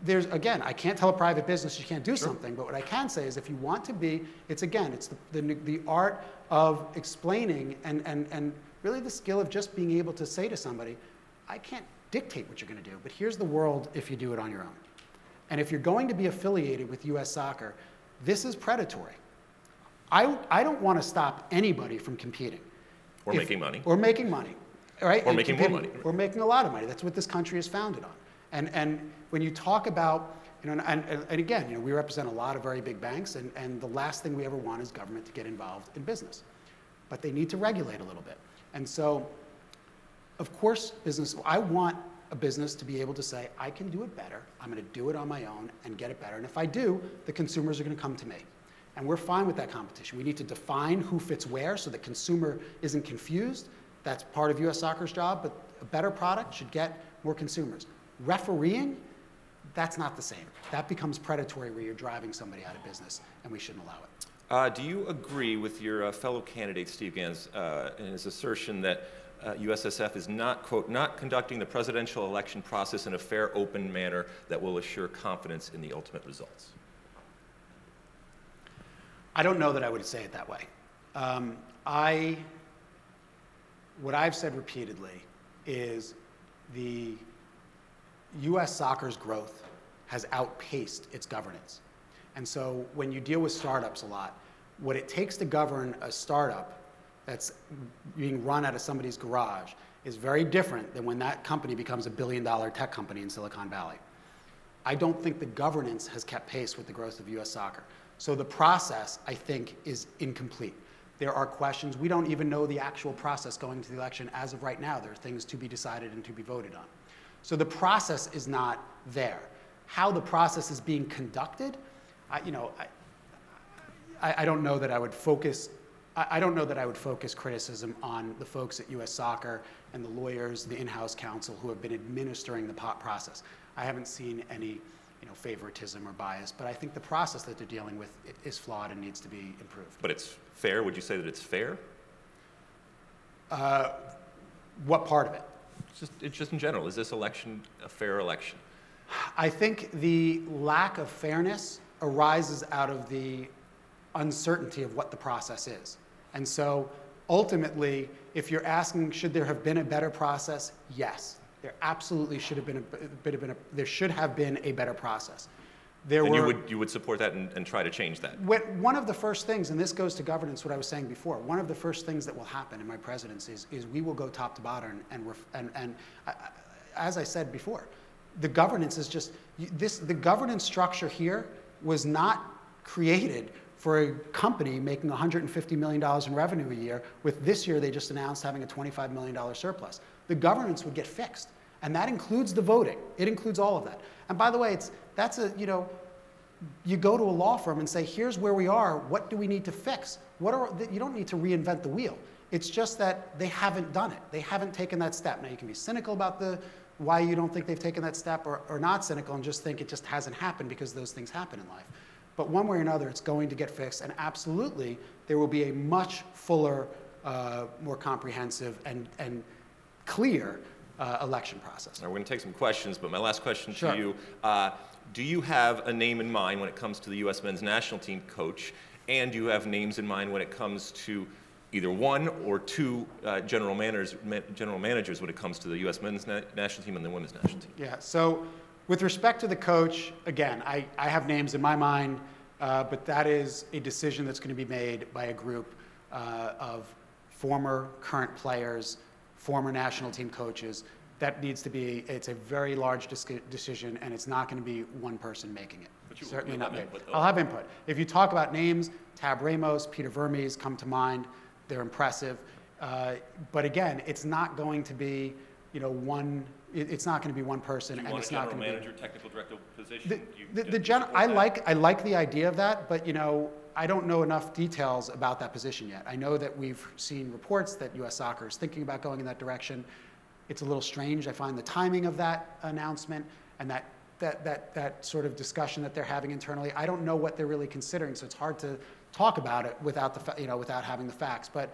Again, I can't tell a private business you can't do something, but what I can say is if you want to be, it's the art of explaining and really the skill of just being able to say to somebody, I can't dictate what you're going to do, but here's the world if you do it on your own. And if you're going to be affiliated with U.S. Soccer, this is predatory. I don't want to stop anybody from competing. Or making money. Or making money, right? Or making more money. Or making a lot of money. That's what this country is founded on. And when you talk about, and again, we represent a lot of very big banks, and the last thing we ever want is government to get involved in business. But they need to regulate a little bit. And so, of course, I want a business to be able to say, I can do it better, I'm going to do it on my own and get it better. And if I do, the consumers are going to come to me. And we're fine with that competition. We need to define who fits where so the consumer isn't confused. That's part of U.S. Soccer's job, but a better product should get more consumers. Refereeing, that's not the same. That becomes predatory where you're driving somebody out of business, and we shouldn't allow it. Do you agree with your fellow candidate, Steve Gans, in his assertion that USSF is not, quote, not conducting the presidential election process in a fair, open manner that will assure confidence in the ultimate results? I don't know that I would say it that way. What I've said repeatedly is the U.S. Soccer's growth has outpaced its governance. And so when you deal with startups a lot, what it takes to govern a startup that's being run out of somebody's garage is very different than when that company becomes $1 billion tech company in Silicon Valley. I don't think the governance has kept pace with the growth of U.S. Soccer. So the process, I think, is incomplete. There are questions. We don't even know the actual process going to the election as of right now. There are things to be decided and to be voted on. So the process is not there. How the process is being conducted, I don't know that I would focus I don't know that I would focus criticism on the folks at U.S. Soccer and the lawyers, the in-house counsel who have been administering the process. I haven't seen any favoritism or bias, but I think the process that they're dealing with is flawed and needs to be improved. But it's fair? Would you say that it's fair? What part of it? It's just in general. Is this election a fair election? I think the lack of fairness arises out of the uncertainty of what the process is. And so ultimately, if you're asking, should there have been a better process? Yes, there absolutely should have been there should have been a better process. You would support that and try to change that? One of the first things, and this goes to governance, what I was saying before, one of the first things that will happen in my presidency is we will go top to bottom and as I said before, the governance is just, the governance structure here was not created for a company making $150 million in revenue a year, with this year they just announced having a $25 million surplus. The governance would get fixed, and that includes the voting. It includes all of that. And by the way, you go to a law firm and say, here's where we are, what do we need to fix? You don't need to reinvent the wheel. It's just that they haven't done it. They haven't taken that step. Now, you can be cynical about why you don't think they've taken that step, or not cynical and just think it just hasn't happened because those things happen in life. But one way or another, it's going to get fixed, and absolutely, there will be a much fuller, more comprehensive and clear election process. All right, we're going to take some questions, but my last question Sure. to you, do you have a name in mind when it comes to the U.S. men's national team coach, and do you have names in mind when it comes to either one or two general managers when it comes to the U.S. men's national team and the women's national team? Yeah, so with respect to the coach, again, I have names in my mind, but that is a decision that's going to be made by a group of former, current players, former national team coaches. That needs to be, it's a very large decision, and it's not going to be one person making it. But you Certainly will not me. have input, though. I'll have input. If you talk about names, Tab Ramos, Peter Vermes come to mind. They're impressive. But again, it's not going to be, it's not going to be one person, Do you and want it's a not general going to be. manager, technical director position? I like the idea of that, but I don't know enough details about that position yet. I know that we've seen reports that U.S. Soccer is thinking about going in that direction. It's a little strange. I find the timing of that announcement and that sort of discussion that they're having internally. I don't know what they're really considering, so it's hard to talk about it without without having the facts. But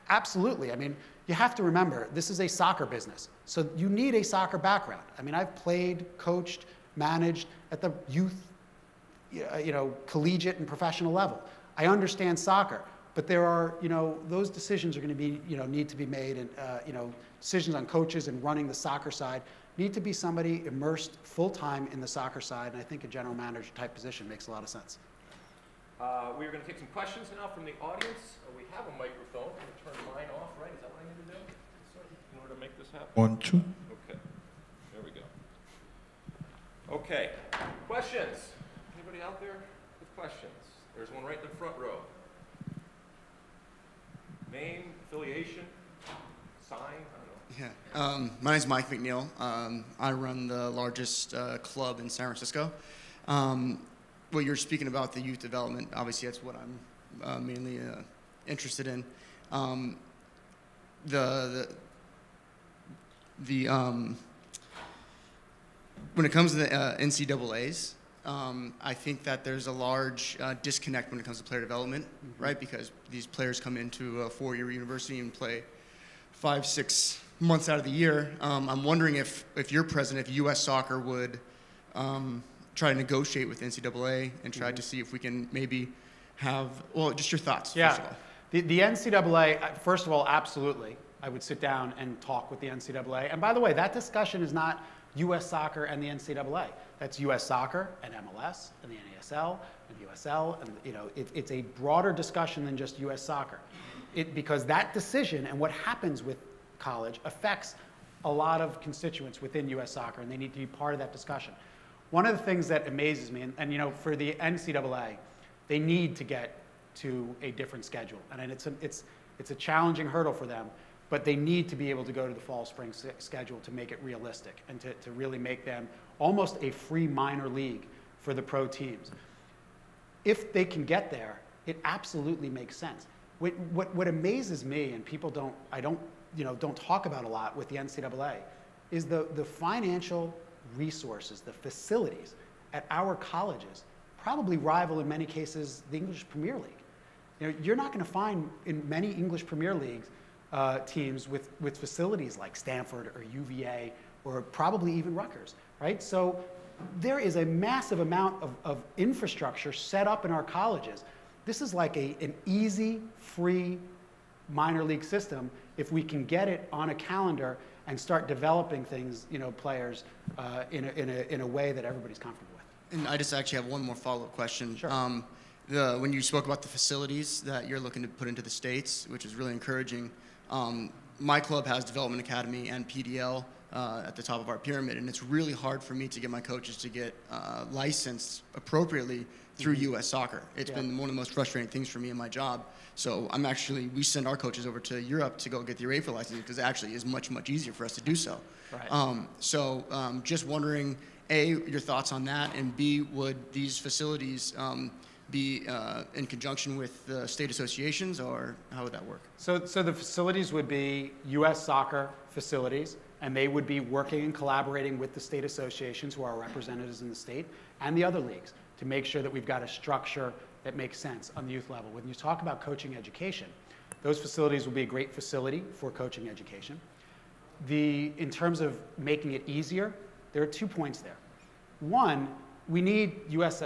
absolutely, I mean, you have to remember this is a soccer business, so you need a soccer background. I mean, I've played, coached, managed at the youth, collegiate and professional level. I understand soccer, but there are, those decisions are going to be, need to be made, and decisions on coaches and running the soccer side need to be somebody immersed full-time in the soccer side, and I think a general manager type position makes a lot of sense. We are going to take some questions now from the audience. We have a microphone. I'm going to turn mine off, right? Is that what I need to do in order to make this happen? 1, 2. Okay. There we go. Okay. Questions? Anybody out there with questions? There's one right in the front row. Name, affiliation, sign, I don't know. Yeah. My name's Mike McNeil. I run the largest club in San Francisco. Well, you're speaking about the youth development. Obviously, that's what I'm mainly interested in. When it comes to the NCAAs, I think that there's a large disconnect when it comes to player development, right? Because these players come into a 4-year university and play 5-6 months out of the year. I'm wondering if you're president, if U.S. Soccer would try to negotiate with NCAA and try to see if we can maybe have, well, just your thoughts, Yeah. first of all. The NCAA, first of all, absolutely. I would sit down and talk with the NCAA. And by the way, that discussion is not U.S. Soccer and the NCAA. That's U.S. Soccer and MLS and the NASL and USL. And it's a broader discussion than just U.S. Soccer. Because that decision and what happens with college affects a lot of constituents within U.S. Soccer, and they need to be part of that discussion. One of the things that amazes me, and for the NCAA, they need to get to a different schedule, and it's a challenging hurdle for them, but they need to be able to go to the fall-spring schedule to make it realistic and to really make them almost a free minor league for the pro teams. If they can get there, it absolutely makes sense. What amazes me, and people don't talk about a lot with the NCAA, is the financial resources, the facilities at our colleges probably rival in many cases the English Premier League. You're not going to find in many English Premier League teams with facilities like Stanford or UVA or probably even Rutgers, right? So there is a massive amount of infrastructure set up in our colleges. This is like an easy, free minor league system if we can get it on a calendar and start developing things, players in a way that everybody's comfortable with. And I just actually have one more follow-up question. Sure. When you spoke about the facilities that you're looking to put into the States, which is really encouraging, my club has Development Academy and PDL at the top of our pyramid, and it's really hard for me to get my coaches to get licensed appropriately through U.S. soccer. It's been one of the most frustrating things for me in my job. So we send our coaches over to Europe to go get the UEFA license because it actually is much, much easier for us to do so. Right. Just wondering, A, your thoughts on that, and B, would these facilities be in conjunction with the state associations, or how would that work? So the facilities would be U.S. soccer facilities, and they would be working and collaborating with the state associations who are representatives in the state and the other leagues to make sure that we've got a structure that makes sense on the youth level. When you talk about coaching education, those facilities will be a great facility for coaching education. In terms of making it easier, there are 2 points there. One, we need U.S.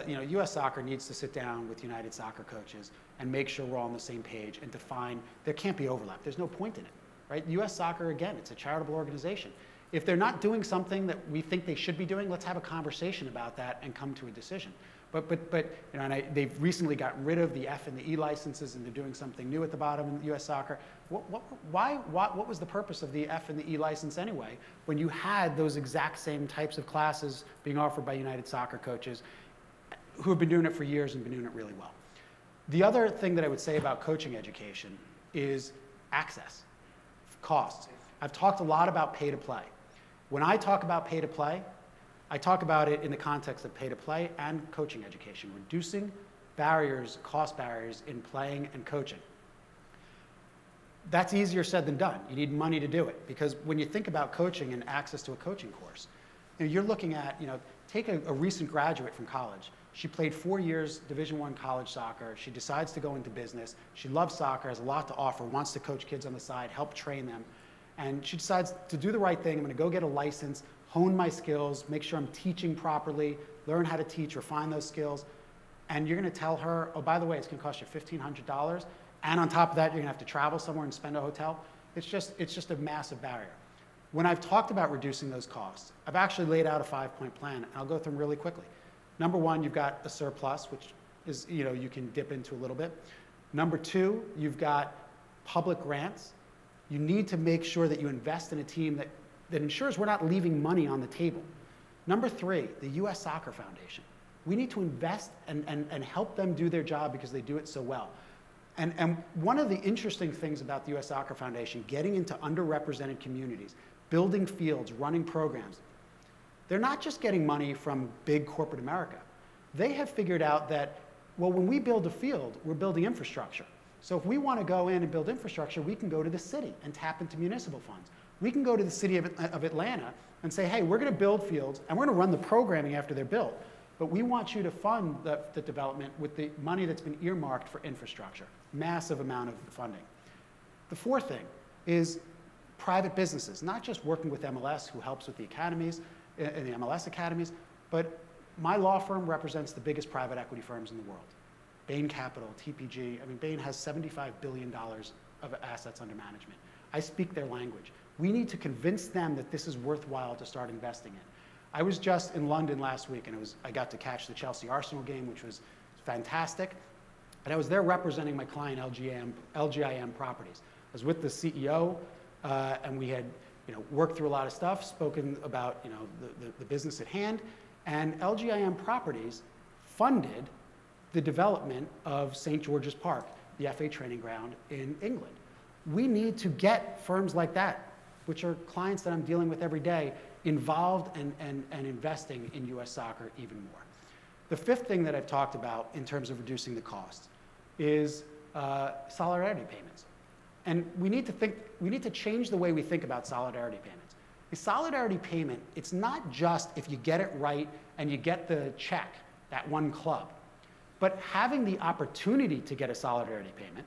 Soccer needs to sit down with United Soccer coaches and make sure we're all on the same page and define there can't be overlap. There's no point in it, right? U.S. Soccer, again, it's a charitable organization. If they're not doing something that we think they should be doing, let's have a conversation about that and come to a decision. They've recently got rid of the F and the E licenses, and they're doing something new at the bottom in U.S. Soccer. What was the purpose of the F and the E license anyway, when you had those exact same types of classes being offered by United Soccer coaches who have been doing it for years and been doing it really well? The other thing that I would say about coaching education is access, costs. I've talked a lot about pay to play. When I talk about pay to play, I talk about it in the context of pay to play and coaching education, reducing barriers, cost barriers in playing and coaching. That's easier said than done. You need money to do it, because when you think about coaching and access to a coaching course, you're looking at, take a recent graduate from college. She played 4 years Division I college soccer. She decides to go into business. She loves soccer, has a lot to offer, wants to coach kids on the side, help train them. And she decides to do the right thing. I'm going to go get a license, hone my skills, make sure I'm teaching properly, learn how to teach, refine those skills. And you're going to tell her, oh, by the way, it's going to cost you $1,500. And on top of that, you're going to have to travel somewhere and spend a hotel. It's just a massive barrier. When I've talked about reducing those costs, I've actually laid out a 5-point plan, and I'll go through them really quickly. Number one, you've got a surplus, which is, you can dip into a little bit. Number two, you've got public grants. You need to make sure that you invest in a team that ensures we're not leaving money on the table. Number three, the U.S. Soccer Foundation. We need to invest and help them do their job because they do it so well. And one of the interesting things about the U.S. Soccer Foundation, getting into underrepresented communities, building fields, running programs, they're not just getting money from big corporate America. They have figured out that, well, when we build a field, we're building infrastructure. So if we want to go in and build infrastructure, we can go to the city and tap into municipal funds. We can go to the city of Atlanta and say, hey, we're going to build fields, and we're going to run the programming after they're built. But we want you to fund the development with the money that's been earmarked for infrastructure. Massive amount of funding. The fourth thing is private businesses, not just working with MLS, who helps with the academies, and the MLS academies, but my law firm represents the biggest private equity firms in the world. Bain Capital, TPG. Bain has $75 billion of assets under management. I speak their language. We need to convince them that this is worthwhile to start investing in. I was just in London last week, and I got to catch the Chelsea-Arsenal game, which was fantastic. And I was there representing my client, LGIM Properties. I was with the CEO, and we had worked through a lot of stuff, spoken about the business at hand, and LGIM Properties funded the development of St. George's Park, the FA training ground in England. We need to get firms like that, which are clients that I'm dealing with every day, involved and investing in U.S. soccer even more. The fifth thing that I've talked about in terms of reducing the cost is solidarity payments. And we need to change the way we think about solidarity payments. A solidarity payment, it's not just if you get it right and you get the check, that one club, but having the opportunity to get a solidarity payment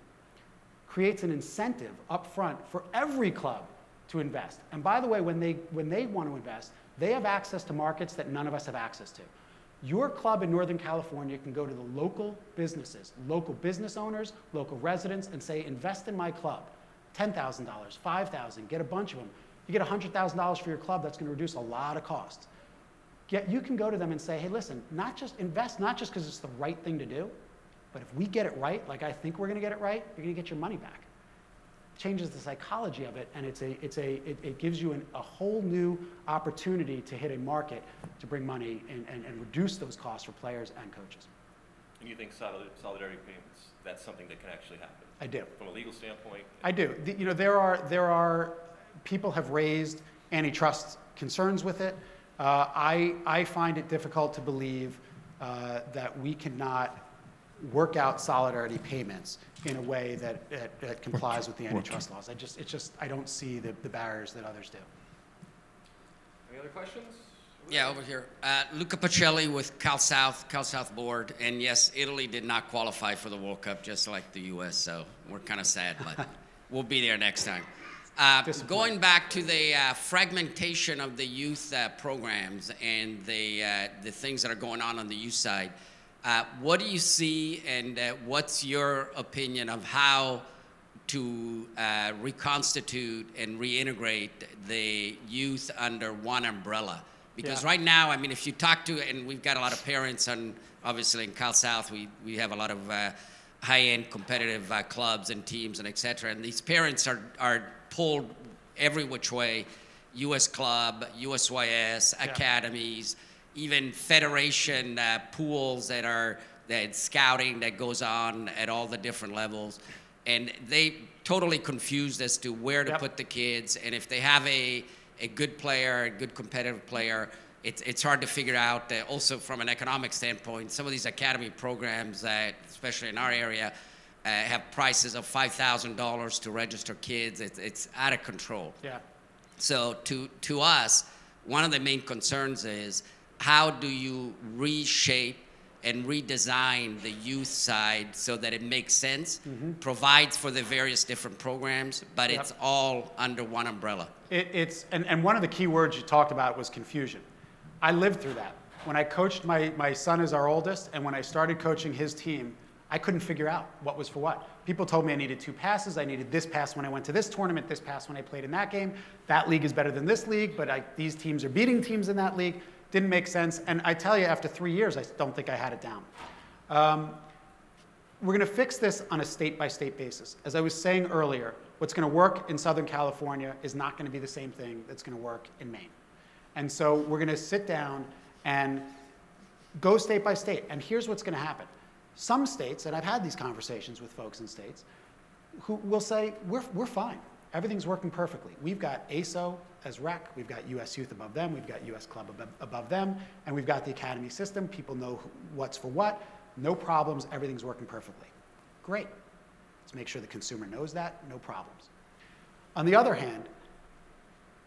creates an incentive up front for every club to invest. And by the way, when they want to invest, they have access to markets that none of us have access to. Your club in Northern California can go to the local businesses, local business owners, local residents, and say, invest in my club. $10,000, $5,000, get a bunch of them. You get $100,000 for your club, that's going to reduce a lot of costs. You can go to them and say, hey, listen, invest not just because it's the right thing to do, but if we get it right, like I think we're going to get it right, you're going to get your money back. It changes the psychology of it, and it gives you a whole new opportunity to hit a market to bring money and reduce those costs for players and coaches. And you think solidarity payments, that's something that can actually happen? I do. From a legal standpoint? I do. There are people have raised antitrust concerns with it. I find it difficult to believe that we cannot work out solidarity payments in a way that complies with the antitrust laws. I don't see the barriers that others do. Any other questions? Yeah, over here. Luca Pacelli with Cal South Board. And yes, Italy did not qualify for the World Cup, just like the U.S., so we're kind of sad, but we'll be there next time. Going back to the fragmentation of the youth programs and the things that are going on the youth side, what do you see, and what's your opinion of how to reconstitute and reintegrate the youth under one umbrella? Because right now, I mean, if you talk to, and we've got a lot of parents, and obviously in Cal South, we have a lot of high-end competitive clubs and teams and et cetera, and these parents are pulled every which way, U.S. club, USYS, academies, even federation pools that scouting that goes on at all the different levels. And they totally confused as to where to put the kids. And if they have a good player, a good competitive player, it's hard to figure out. Also from an economic standpoint, some of these academy programs that, especially in our area, have prices of $5,000 to register kids. It's out of control. Yeah. So to us, one of the main concerns is, how do you reshape and redesign the youth side so that it makes sense, provides for the various different programs, but it's all under one umbrella? And one of the key words you talked about was confusion. I lived through that. When I coached, my son is our oldest, and when I started coaching his team, I couldn't figure out what was for what. People told me I needed 2 passes. I needed this pass when I went to this tournament, this pass when I played in that game. That league is better than this league, but these teams are beating teams in that league. Didn't make sense. And I tell you, after 3 years, I don't think I had it down. We're going to fix this on a state-by-state basis. As I was saying earlier, what's going to work in Southern California is not going to be the same thing that's going to work in Maine. And so we're going to sit down and go state by state. And here's what's going to happen. Some states, and I've had these conversations with folks in states, who will say, we're fine. Everything's working perfectly. We've got ASO as rec, we've got US Youth above them, we've got US Club above them, and we've got the academy system. People know what's for what. No problems, everything's working perfectly. Great. Let's make sure the consumer knows that, no problems. On the other hand,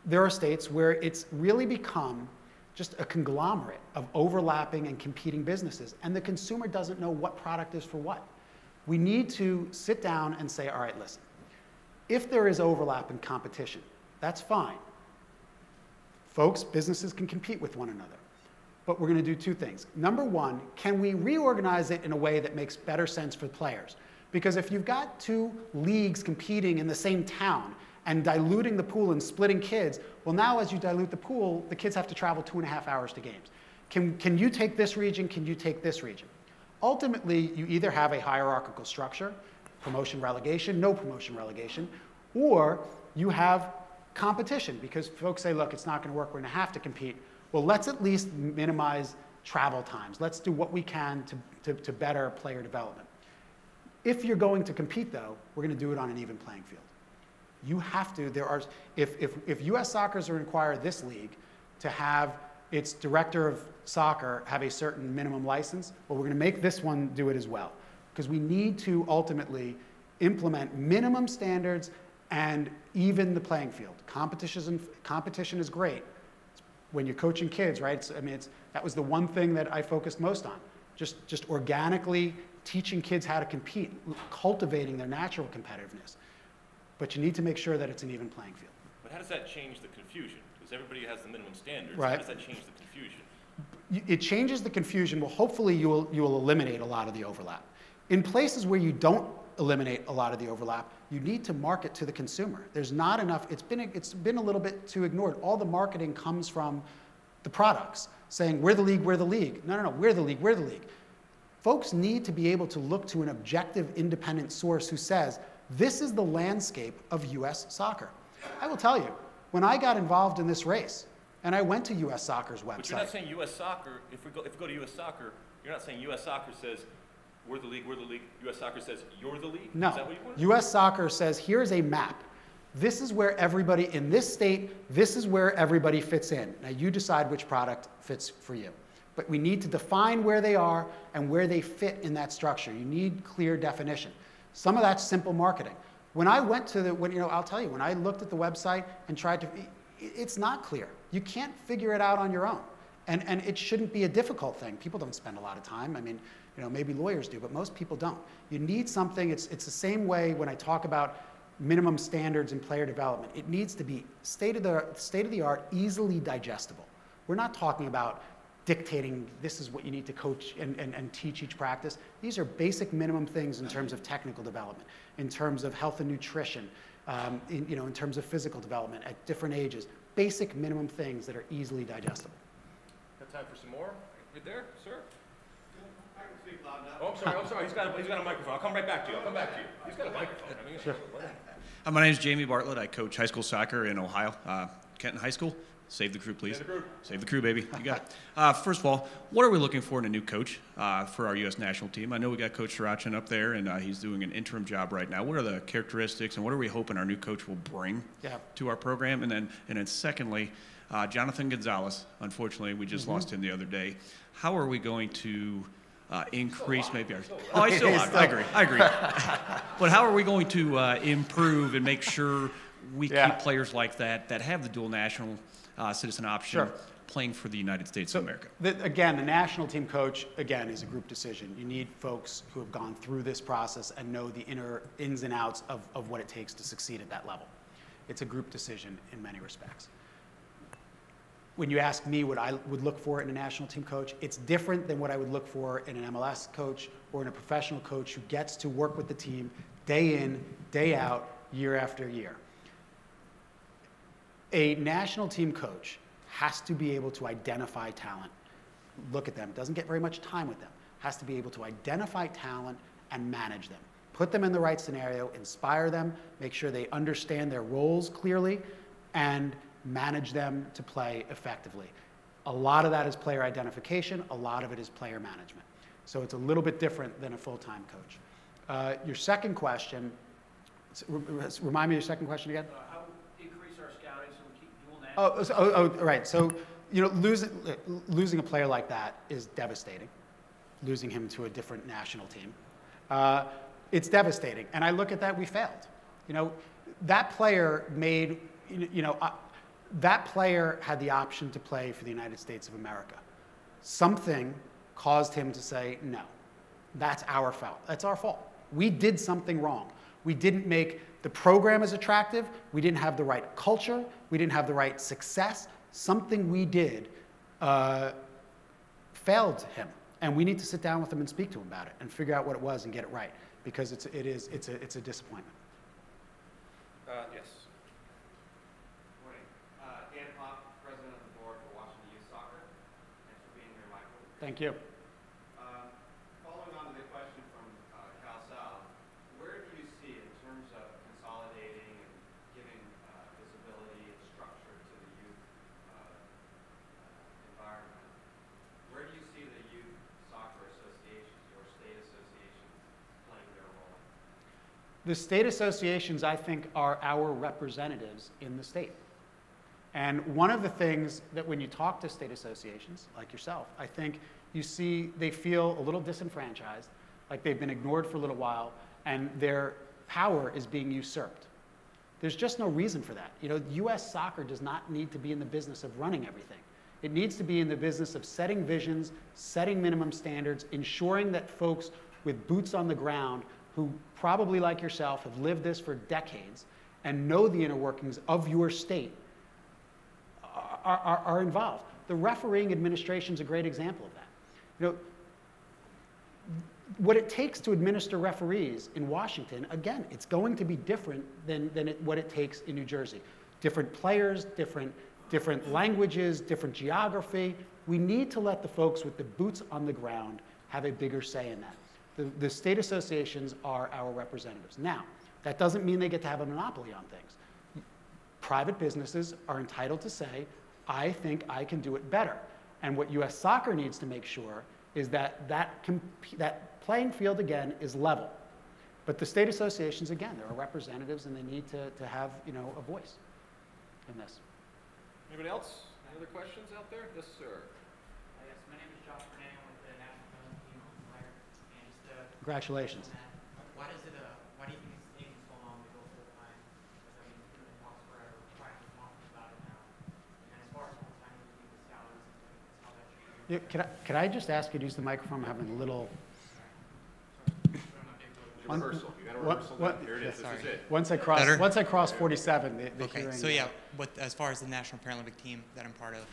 there are states where it's really become just a conglomerate of overlapping and competing businesses, and the consumer doesn't know what product is for what. We need to sit down and say, all right, listen, if there is overlap and competition, that's fine. Folks, businesses can compete with one another. But we're going to do 2 things. Number one, can we reorganize it in a way that makes better sense for players? Because if you've got 2 leagues competing in the same town and diluting the pool and splitting kids, well, now as you dilute the pool, the kids have to travel 2.5 hours to games. Can you take this region? Can you take this region? Ultimately, you either have a hierarchical structure, promotion relegation, no promotion relegation, or you have competition, because folks say, look, it's not going to work, we're going to have to compete. Well, let's at least minimize travel times. Let's do what we can to better player development. If you're going to compete, though, we're going to do it on an even playing field. You have to, if US Soccer is going to require this league to have its director of soccer have a certain minimum license, well, we're going to make this one do it as well. Because we need to ultimately implement minimum standards and even the playing field. Competition is great. When you're coaching kids, right? That was the one thing that I focused most on. Just organically teaching kids how to compete, cultivating their natural competitiveness. But you need to make sure that it's an even playing field. But how does that change the confusion? Because everybody has the minimum standards. Right. How does that change the confusion? It changes the confusion. Well, hopefully you will eliminate a lot of the overlap. In places where you don't eliminate a lot of the overlap, you need to market to the consumer. There's not enough. It's been a little bit too ignored. All the marketing comes from the products, saying we're the league, we're the league. No, we're the league, we're the league. Folks need to be able to look to an objective, independent source who says, this is the landscape of US soccer. I will tell you, when I got involved in this race, and I went to US Soccer's website. But you're not saying US Soccer, if we go to US Soccer, you're not saying US Soccer says, we're the league, US Soccer says, you're the league? No. Is that what you want? US Soccer says, here's a map. This is where everybody in this state, this is where everybody fits in. Now you decide which product fits for you. But we need to define where they are and where they fit in that structure. You need clear definition. Some of that's simple marketing. When I went to I'll tell you, when I looked at the website and tried to, it's not clear. You can't figure it out on your own. And it shouldn't be a difficult thing. People don't spend a lot of time. I mean, maybe lawyers do, but most people don't. You need something, it's the same way when I talk about minimum standards in player development. It needs to be state of the art, easily digestible. We're not talking about dictating this is what you need to coach and teach each practice. These are basic minimum things in terms of technical development, in terms of health and nutrition, in terms of physical development at different ages. Basic minimum things that are easily digestible. Got time for some more? Right there, sir? I can speak loud enough. Oh, I'm sorry. He's got a microphone. I'll come right back to you. He's got a microphone. Sure. My name is Jamie Bartlett. I coach high school soccer in Ohio, Kenton High School. Save the crew, please. Save the crew. Save the crew, baby. You got it. First of all, what are we looking for in a new coach for our U.S. national team? I know we got Coach Srirachen up there, and he's doing an interim job right now. What are the characteristics, and what are we hoping our new coach will bring to our program? And then secondly, Jonathan Gonzalez. Unfortunately, we just lost him the other day. How are we going to increase maybe our? Oh, he's still alive. I agree. But how are we going to improve and make sure we keep players like that have the dual national citizen option playing for the United States of America? Again, the national team coach, again, is a group decision. You need folks who have gone through this process and know the inner ins and outs of what it takes to succeed at that level. It's a group decision in many respects. When you ask me what I would look for in a national team coach, it's different than what I would look for in an MLS coach or in a professional coach who gets to work with the team day in, day out, year after year. A national team coach has to be able to identify talent, look at them, doesn't get very much time with them, has to be able to identify talent and manage them. Put them in the right scenario, inspire them, make sure they understand their roles clearly, and manage them to play effectively. A lot of that is player identification, a lot of it is player management. So it's a little bit different than a full-time coach. Your second question, remind me of your second question again? How increase our scouting so we keep dual national? Right. So, losing a player like that is devastating. Losing him to a different national team, it's devastating. And I look at that, we failed. That player made, that player had the option to play for the United States of America. Something caused him to say, no, that's our fault. That's our fault. We did something wrong. We didn't make the program as attractive. We didn't have the right culture. We didn't have the right success. Something we did failed him. And we need to sit down with him and speak to him about it and figure out what it was and get it right, because it's a disappointment. Yes. Morning. Dan Pop, President of the Board for Washington Youth Soccer. Thanks for being here, Michael. Thank you. Following on to the question from Cal South, where do you see, in terms of consolidating and giving visibility and structure to the youth environment, where do you see the youth soccer associations or state associations playing their role? The state associations, I think, are our representatives in the state. And one of the things that when you talk to state associations, like yourself, I think you see they feel a little disenfranchised, like they've been ignored for a little while, and they're power is being usurped. There's just no reason for that. You know, U.S. soccer does not need to be in the business of running everything. It needs to be in the business of setting visions, setting minimum standards, ensuring that folks with boots on the ground who probably like yourself have lived this for decades and know the inner workings of your state are involved. The refereeing administration is a great example of that. You know, what it takes to administer referees in Washington, again, it's going to be different than what it takes in New Jersey. Different players, different languages, different geography. We need to let the folks with the boots on the ground have a bigger say in that. The state associations are our representatives. Now, that doesn't mean they get to have a monopoly on things. Private businesses are entitled to say, I think I can do it better. And what U.S. Soccer needs to make sure is that that playing field, again, is level. But the state associations, again, there are representatives and they need to have, you know, a voice in this. Anybody else? Any other questions out there? Yes, sir. Yes, my name is Josh Bernay. I'm with the National Film Team on Flyer. And just Congratulations. why do you think it's taking so long to go full time? Because I mean, it's been in talks forever. Trying to talk about it now. And as far as full time, you think the salaries and things, how that should be. Can I just ask you to use the microphone? I'm having a little. Rehearsal. You got to rehearsal that. Here it is. This is it. Once I cross 47, the Okay, hearing. so yeah, as far as the National Paralympic team that I'm part of,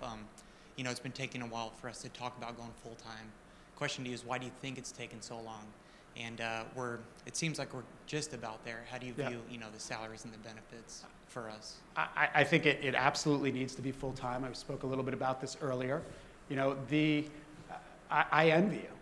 you know, it's been taking a while for us to talk about going full time. Question to you is, why do you think it's taken so long? And it seems like we're just about there. How do you view, you know, the salaries and the benefits for us? I think it absolutely needs to be full time. I spoke a little bit about this earlier. You know, I envy you.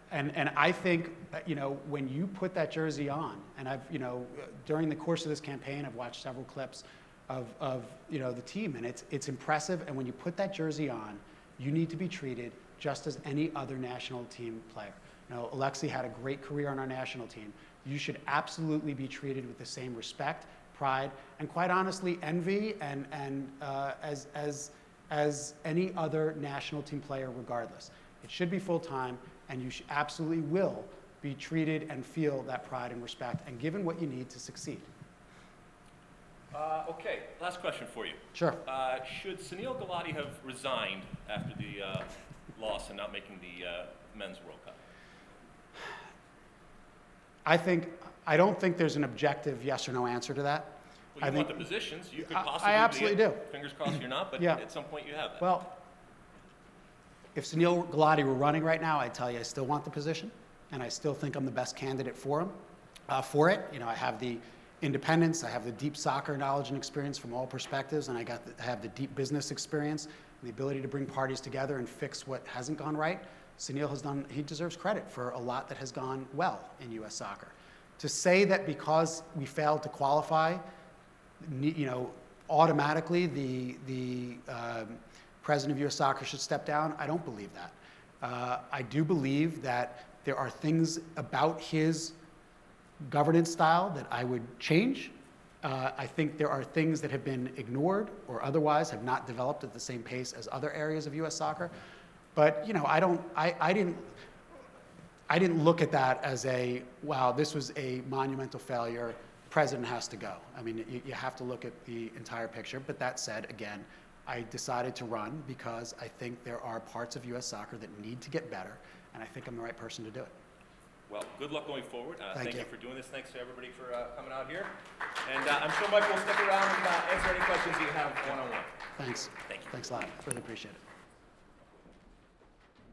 And I think, you know, when you put that jersey on, and I've, you know, during the course of this campaign, I've watched several clips of you know, the team, and it's impressive. And when you put that jersey on, you need to be treated just as any other national team player. You know, Alexi had a great career on our national team. You should absolutely be treated with the same respect, pride, and quite honestly, envy, and as any other national team player, regardless. It should be full time. And you absolutely will be treated and feel that pride and respect and given what you need to succeed. Okay, last question for you. Sure. Should Sunil Gulati have resigned after the loss and not making the Men's World Cup? I don't think there's an objective yes or no answer to that. Well, you want the positions. You could possibly I absolutely do. Fingers crossed you're not, but yeah. At some point you have that. Well, if Sunil Gulati were running right now, I'd tell you I still want the position, and I still think I'm the best candidate for him, for it. You know, I have the independence, I have the deep soccer knowledge and experience from all perspectives, and I have the deep business experience, and the ability to bring parties together and fix what hasn't gone right. Sunil has done, he deserves credit for a lot that has gone well in U.S. soccer. To say that because we failed to qualify, you know, automatically the president of U.S. Soccer should step down, I don't believe that. I do believe that there are things about his governance style that I would change. I think there are things that have been ignored or otherwise have not developed at the same pace as other areas of U.S. soccer. But you know, I didn't look at that as a, wow, this was a monumental failure, president has to go. I mean, you have to look at the entire picture. But that said, again, I decided to run because I think there are parts of U.S. soccer that need to get better, and I think I'm the right person to do it. Well, good luck going forward. Thank you for doing this. Thanks to everybody for coming out here. And I'm sure Mike will stick around and answer any questions you have one-on-one. Thanks. Thank you. Thanks a lot. Really appreciate it.